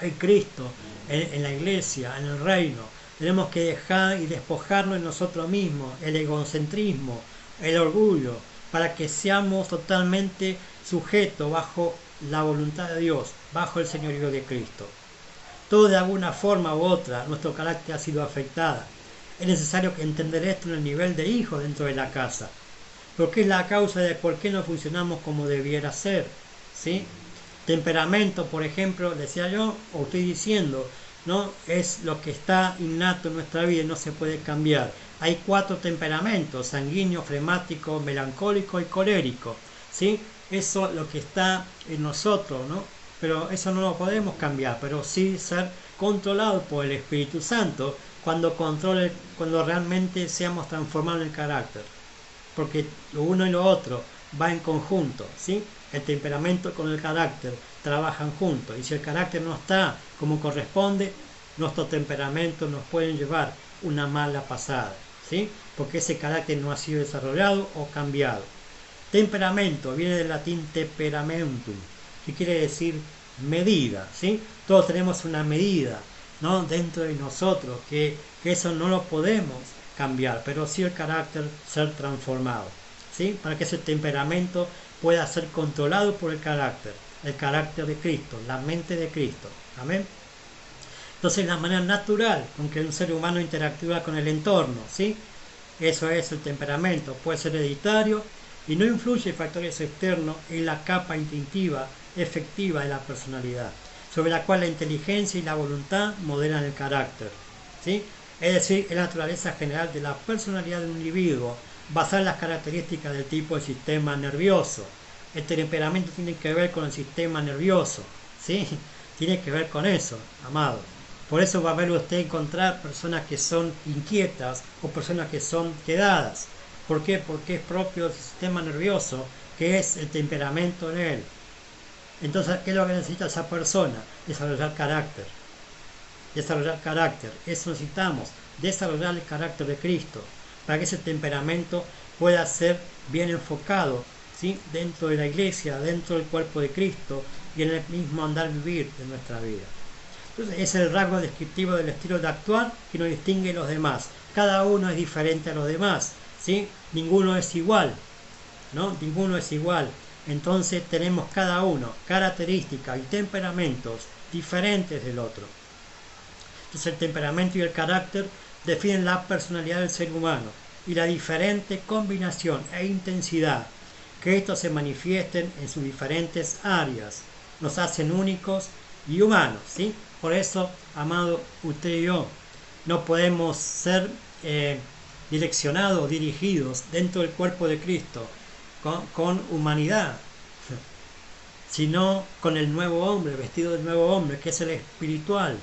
En Cristo, en la iglesia, en el reino, tenemos que dejar y despojarnos de nosotros mismos, el egocentrismo, el orgullo, para que seamos totalmente sujetos bajo la voluntad de Dios, bajo el señorío de Cristo. Todo de alguna forma u otra, nuestro carácter ha sido afectado. Es necesario entender esto en el nivel de hijo dentro de la casa, porque es la causa de por qué no funcionamos como debiera ser, ¿sí? Temperamento, por ejemplo, decía yo, o estoy diciendo, ¿no? Es lo que está innato en nuestra vida y no se puede cambiar. Hay 4 temperamentos: sanguíneo, flemático, melancólico y colérico, ¿sí? Eso es lo que está en nosotros, ¿no? Pero eso no lo podemos cambiar, pero sí ser controlado por el Espíritu Santo cuando realmente seamos transformados en el carácter. Porque lo uno y lo otro va en conjunto, ¿sí? El temperamento con el carácter trabajan juntos, y si el carácter no está como corresponde, nuestros temperamentos nos pueden llevar una mala pasada, ¿sí? Porque ese carácter no ha sido desarrollado o cambiado. Temperamento viene del latín temperamentum, que quiere decir medida, ¿sí? Todos tenemos una medida, ¿no?, dentro de nosotros, que eso no lo podemos cambiar, pero sí el carácter ser transformado, ¿sí? Para que ese temperamento pueda ser controlado por el carácter de Cristo, la mente de Cristo. Amén. Entonces, la manera natural con que un ser humano interactúa con el entorno, ¿sí? Eso es el temperamento. Puede ser hereditario y no influye factores externos en la capa instintiva efectiva de la personalidad, sobre la cual la inteligencia y la voluntad modelan el carácter, ¿sí? Es decir, es la naturaleza general de la personalidad de un individuo, basar las características del tipo del sistema nervioso. El temperamento tiene que ver con el sistema nervioso, ¿sí? Tiene que ver con eso, amado. Por eso va a ver usted encontrar personas que son inquietas o personas que son quedadas. ¿Por qué? Porque es propio del sistema nervioso, que es el temperamento en él. Entonces, ¿qué es lo que necesita esa persona? Desarrollar carácter. Desarrollar carácter. Eso necesitamos, desarrollar el carácter de Cristo, para que ese temperamento pueda ser bien enfocado, ¿sí? Dentro de la iglesia, dentro del cuerpo de Cristo y en el mismo andar vivir de nuestra vida. Entonces, es el rasgo descriptivo del estilo de actuar que nos distingue de los demás. Cada uno es diferente a los demás, ¿sí? Ninguno es igual, ¿no? Ninguno es igual. Entonces tenemos cada uno características y temperamentos diferentes del otro. Entonces el temperamento y el carácter definen la personalidad del ser humano y la diferente combinación e intensidad que estos se manifiesten en sus diferentes áreas nos hacen únicos y humanos, ¿sí? Por eso, amado, usted y yo no podemos ser direccionados, dirigidos dentro del cuerpo de Cristo con humanidad, sino con el nuevo hombre, vestido del nuevo hombre, que es el espiritual,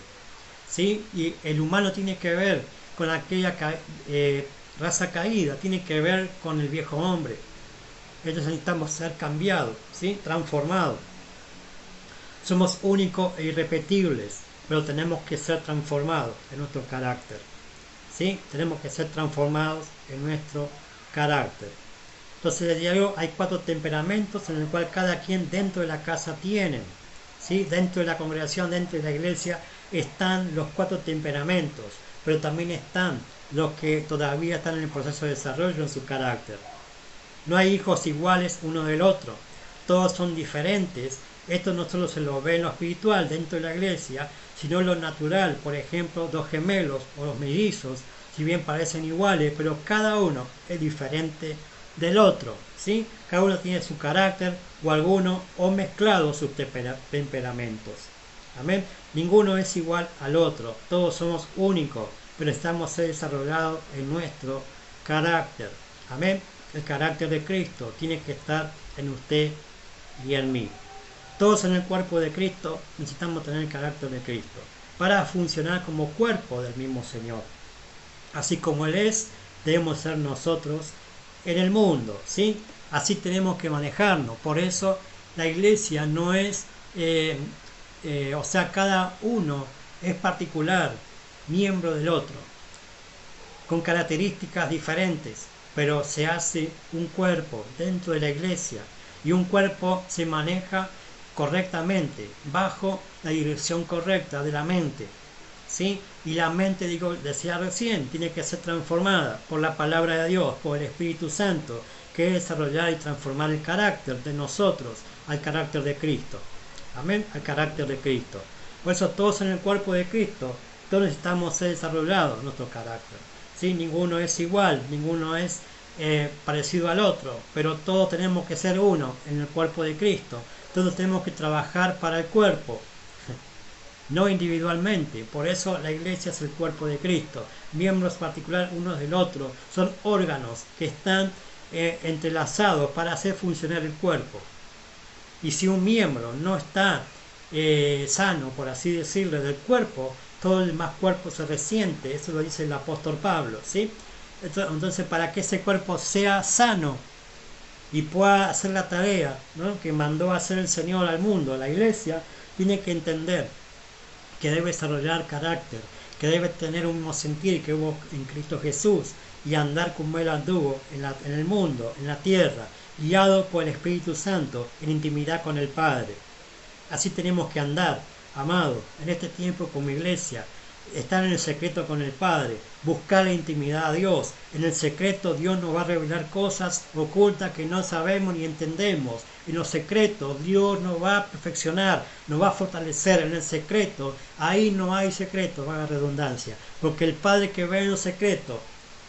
¿sí? Y el humano tiene que ver con aquella raza caída, tiene que ver con el viejo hombre. Entonces necesitamos ser cambiados, ¿sí? Transformados. Somos únicos e irrepetibles, pero tenemos que ser transformados en nuestro carácter, ¿sí? Tenemos que ser transformados en nuestro carácter. Entonces, desde luego, hay 4 temperamentos en el cual cada quien dentro de la casa tiene, ¿sí? Dentro de la congregación, dentro de la iglesia, están los 4 temperamentos, pero también están los que todavía están en el proceso de desarrollo en su carácter. No hay hijos iguales uno del otro, todos son diferentes. Esto no solo se lo ve en lo espiritual dentro de la iglesia, sino en lo natural. Por ejemplo, 2 gemelos o los mellizos, si bien parecen iguales, pero cada uno es diferente del otro, ¿sí? Cada uno tiene su carácter o alguno o mezclado sus temperamentos. Amén. Ninguno es igual al otro, todos somos únicos, pero estamos desarrollados en nuestro carácter. Amén. El carácter de Cristo tiene que estar en usted y en mí. Todos en el cuerpo de Cristo necesitamos tener el carácter de Cristo para funcionar como cuerpo del mismo Señor. Así como Él es, debemos ser nosotros en el mundo, ¿sí? Así tenemos que manejarnos. Por eso la iglesia no es, o sea, cada uno es particular, miembro del otro, con características diferentes, pero se hace un cuerpo dentro de la iglesia y un cuerpo se maneja correctamente, bajo la dirección correcta de la mente, ¿sí? Y la mente, decía recién, tiene que ser transformada por la palabra de Dios, por el Espíritu Santo, que es desarrollar y transformar el carácter de nosotros al carácter de Cristo. Amén, al carácter de Cristo. Por eso todos en el cuerpo de Cristo, todos necesitamos ser desarrollados nuestro carácter, ¿sí? Ninguno es igual, ninguno es parecido al otro, pero todos tenemos que ser uno en el cuerpo de Cristo. Todos tenemos que trabajar para el cuerpo, no individualmente. Por eso la iglesia es el cuerpo de Cristo. Miembros particulares unos del otro. Son órganos que están entrelazados para hacer funcionar el cuerpo. Y si un miembro no está sano, por así decirlo, del cuerpo, todo el demás cuerpo se resiente. Eso lo dice el apóstol Pablo, ¿sí? Entonces, para que ese cuerpo sea sano y pueda hacer la tarea, ¿no?, que mandó a hacer el Señor al mundo, a la iglesia, tiene que entender que debe desarrollar carácter, que debe tener un mismo sentir que hubo en Cristo Jesús y andar como Él anduvo en el mundo, en la tierra, guiado por el Espíritu Santo en intimidad con el Padre. Así tenemos que andar, amados, en este tiempo como iglesia, estar en el secreto con el Padre, buscar la intimidad a Dios. En el secreto Dios nos va a revelar cosas ocultas que no sabemos ni entendemos. En los secretos Dios nos va a perfeccionar, nos va a fortalecer. En el secreto, ahí no hay secreto, valga la redundancia, porque el Padre que ve en los secretos,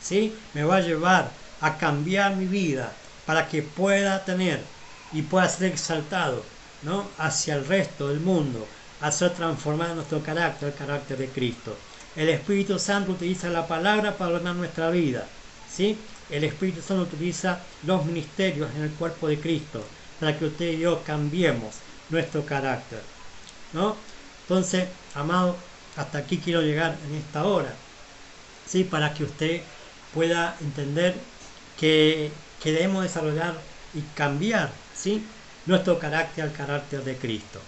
¿sí?, me va a llevar a cambiar mi vida para que pueda tener y pueda ser exaltado, ¿no?, hacia el resto del mundo, a ser transformado nuestro carácter, el carácter de Cristo. El Espíritu Santo utiliza la palabra para ordenar nuestra vida, ¿sí? el Espíritu Santo utiliza los ministerios en el cuerpo de Cristo para que usted y yo cambiemos nuestro carácter, ¿no? Entonces, amado, hasta aquí quiero llegar en esta hora, ¿sí? Para que usted pueda entender que debemos desarrollar y cambiar, ¿sí?, nuestro carácter al carácter de Cristo,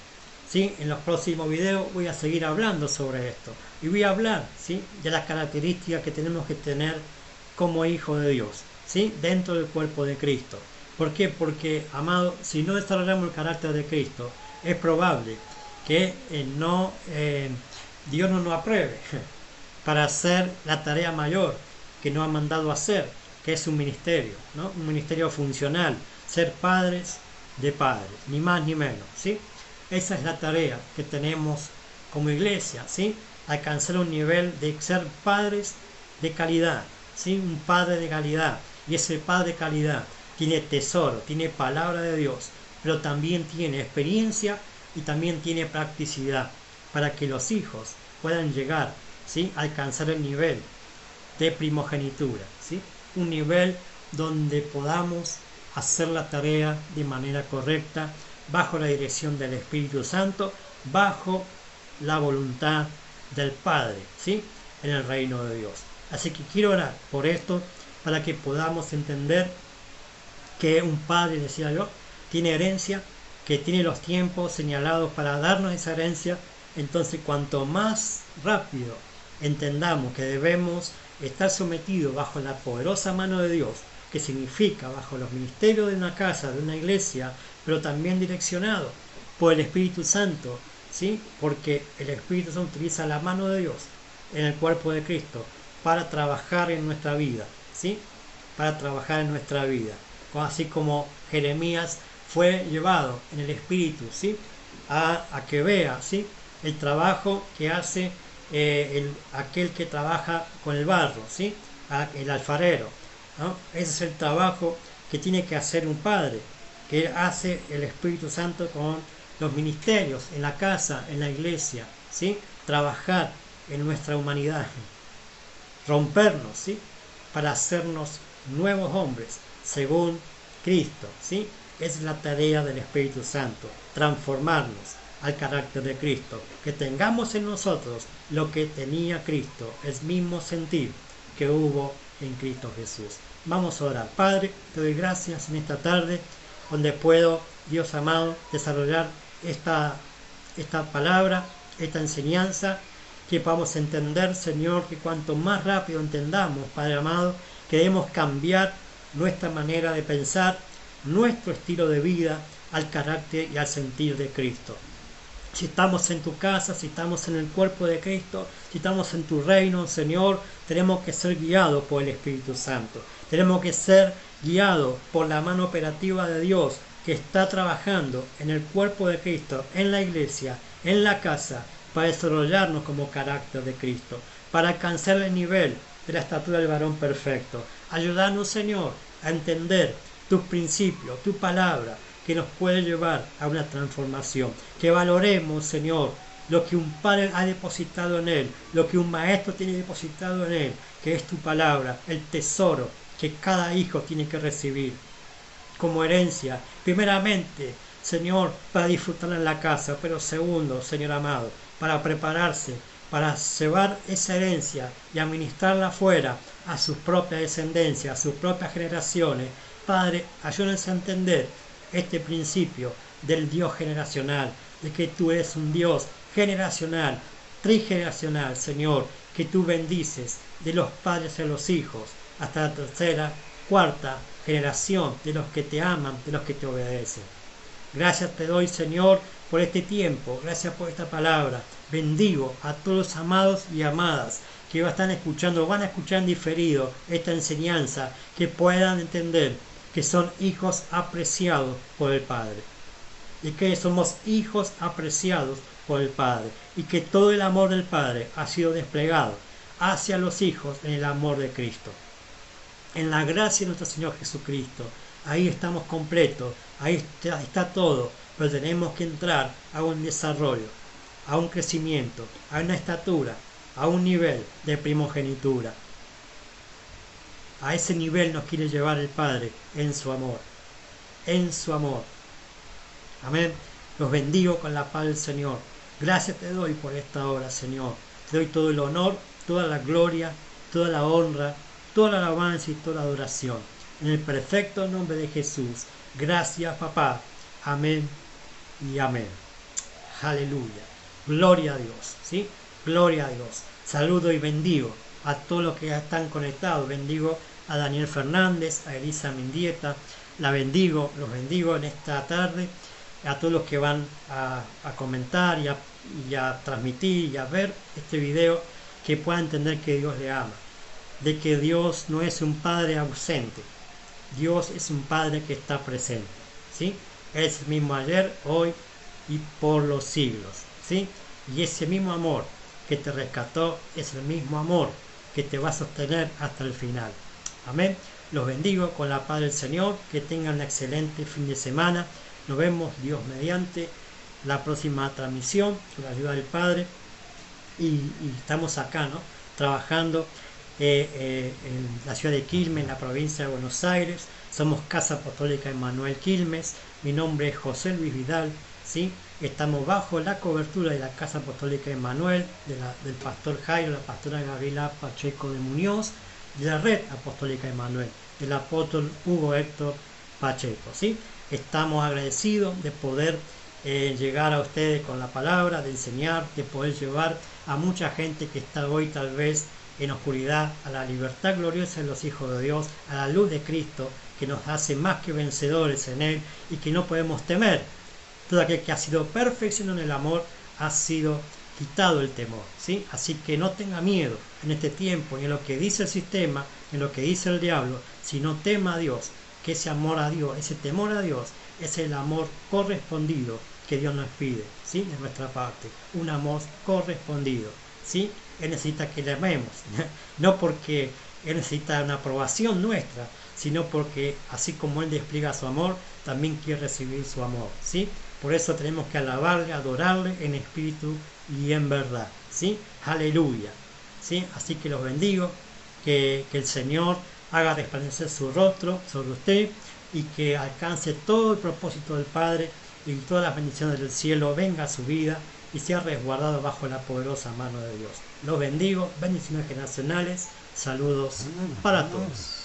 ¿sí? En los próximos videos voy a seguir hablando sobre esto y voy a hablar, ¿sí?, de las características que tenemos que tener como hijo de Dios, ¿sí?, dentro del cuerpo de Cristo. ¿Por qué? Porque, amado, si no desarrollamos el carácter de Cristo, es probable que Dios no nos apruebe para hacer la tarea mayor que nos ha mandado a hacer, que es un ministerio, ¿no? Un ministerio funcional, ser padres de padres, ni más ni menos, ¿sí? Esa es la tarea que tenemos como iglesia, ¿sí? Alcanzar un nivel de ser padres de calidad, ¿sí? Un padre de calidad, y ese padre de calidad tiene tesoro, tiene palabra de Dios, pero también tiene experiencia y también tiene practicidad para que los hijos puedan llegar, ¿sí?, a alcanzar el nivel de primogenitura, ¿sí? Un nivel donde podamos hacer la tarea de manera correcta, bajo la dirección del Espíritu Santo, bajo la voluntad del Padre, ¿sí?, en el reino de Dios. Así que quiero orar por esto, para que podamos entender que un padre, decía yo, tiene herencia, que tiene los tiempos señalados para darnos esa herencia. Entonces, cuanto más rápido entendamos que debemos estar sometidos bajo la poderosa mano de Dios, que significa bajo los ministerios de una casa, de una iglesia, pero también direccionado por el Espíritu Santo, ¿sí?, porque el Espíritu Santo utiliza la mano de Dios en el cuerpo de Cristo para trabajar en nuestra vida, ¿sí?, para trabajar en nuestra vida, así como Jeremías fue llevado en el Espíritu, ¿sí?, a que vea, ¿sí?, el trabajo que hace aquel que trabaja con el barro, ¿sí?, el alfarero, ¿no? Ese es el trabajo que tiene que hacer un padre, que hace el Espíritu Santo con los ministerios, en la casa, en la iglesia, ¿sí?, trabajar en nuestra humanidad, rompernos, ¿sí?, para hacernos nuevos hombres según Cristo, ¿sí? Es la tarea del Espíritu Santo, transformarnos al carácter de Cristo, que tengamos en nosotros lo que tenía Cristo, el mismo sentir que hubo en Cristo Jesús. Vamos a orar. Padre, te doy gracias en esta tarde, donde puedo, Dios amado, desarrollar esta palabra, esta enseñanza, que podamos entender, Señor, que cuanto más rápido entendamos, Padre amado, que debemos cambiar nuestra manera de pensar, nuestro estilo de vida, al carácter y al sentir de Cristo. Si estamos en tu casa, si estamos en el cuerpo de Cristo, si estamos en tu reino, Señor, tenemos que ser guiados por el Espíritu Santo. Tenemos que ser guiados por la mano operativa de Dios, que está trabajando en el cuerpo de Cristo, en la iglesia, en la casa, para desarrollarnos como carácter de Cristo, para alcanzar el nivel de la estatura del varón perfecto. Ayúdanos, Señor, a entender tus principios, tu palabra, que nos puede llevar a una transformación. Que valoremos, Señor, lo que un padre ha depositado en él, lo que un maestro tiene depositado en él, que es tu palabra, el tesoro que cada hijo tiene que recibir como herencia. Primeramente, Señor, para disfrutarla en la casa, pero segundo, Señor amado, para prepararse, para llevar esa herencia y administrarla afuera a sus propias descendencias, a sus propias generaciones. Padre, ayúdanos a entender este principio del Dios generacional, de que tú eres un Dios generacional, trigeneracional, Señor, que tú bendices de los padres a los hijos, hasta la tercera, cuarta generación de los que te aman, de los que te obedecen. Gracias te doy, Señor, por este tiempo, gracias por esta palabra. Bendigo a todos los amados y amadas que van a escuchar en diferido esta enseñanza, que puedan entender que son hijos apreciados por el Padre, y que somos hijos apreciados por el Padre, y que todo el amor del Padre ha sido desplegado hacia los hijos en el amor de Cristo, en la gracia de nuestro Señor Jesucristo. Ahí estamos completos, ahí está todo, pero tenemos que entrar a un desarrollo, a un crecimiento, a una estatura, a un nivel de primogenitura. A ese nivel nos quiere llevar el Padre en su amor. En su amor. Amén. Los bendigo con la paz del Señor. Gracias te doy por esta hora, Señor. Te doy todo el honor, toda la gloria, toda la honra, toda la alabanza y toda la adoración. En el perfecto nombre de Jesús. Gracias, papá. Amén y amén. Aleluya. Gloria a Dios. ¿Sí? Gloria a Dios. Saludo y bendigo a todos los que ya están conectados. Bendigo a Daniel Fernández, a Elisa Mendieta. Los bendigo en esta tarde. A todos los que van a comentar y a transmitir y a ver este video, que puedan entender que Dios le ama, de que Dios no es un Padre ausente, Dios es un Padre que está presente, ¿sí? Es el mismo ayer, hoy y por los siglos, ¿sí? Y ese mismo amor que te rescató es el mismo amor que te va a sostener hasta el final. Amén. Los bendigo con la paz del Señor, que tengan un excelente fin de semana. Nos vemos, Dios mediante, la próxima transmisión, con la ayuda del Padre. Y estamos acá, ¿no? Trabajando en la ciudad de Quilmes, en la provincia de Buenos Aires. Somos Casa Apostólica Emmanuel Quilmes. Mi nombre es José Luis Vidal, ¿sí? Estamos bajo la cobertura de la Casa Apostólica Emmanuel, del pastor Jairo, la pastora Gabriela Pacheco de Muñoz, de la Red Apostólica Emmanuel, del apóstol Hugo Héctor Pacheco, ¿sí? Estamos agradecidos de poder llegar a ustedes con la palabra, de enseñar, de poder llevar a mucha gente que está hoy tal vez en oscuridad a la libertad gloriosa de los hijos de Dios, a la luz de Cristo, que nos hace más que vencedores en Él y que no podemos temer. Todo aquel que ha sido perfeccionado en el amor ha sido quitado el temor, ¿sí? Así que no tenga miedo en este tiempo, ni en lo que dice el sistema, ni en lo que dice el diablo, sino tema a Dios, que ese amor a Dios, ese temor a Dios, es el amor correspondido que Dios nos pide, ¿sí? De nuestra parte, un amor correspondido, ¿sí? Él necesita que le amemos, no porque Él necesita una aprobación nuestra, sino porque así como Él despliega su amor, también quiere recibir su amor, ¿sí? Por eso tenemos que alabarle, adorarle en espíritu y en verdad, ¿sí? Aleluya, ¿sí? Así que los bendigo, que el Señor haga resplandecer su rostro sobre usted y que alcance todo el propósito del Padre y todas las bendiciones del cielo venga a su vida y sea resguardado bajo la poderosa mano de Dios. Los bendigo, bendiciones generacionales, saludos para todos.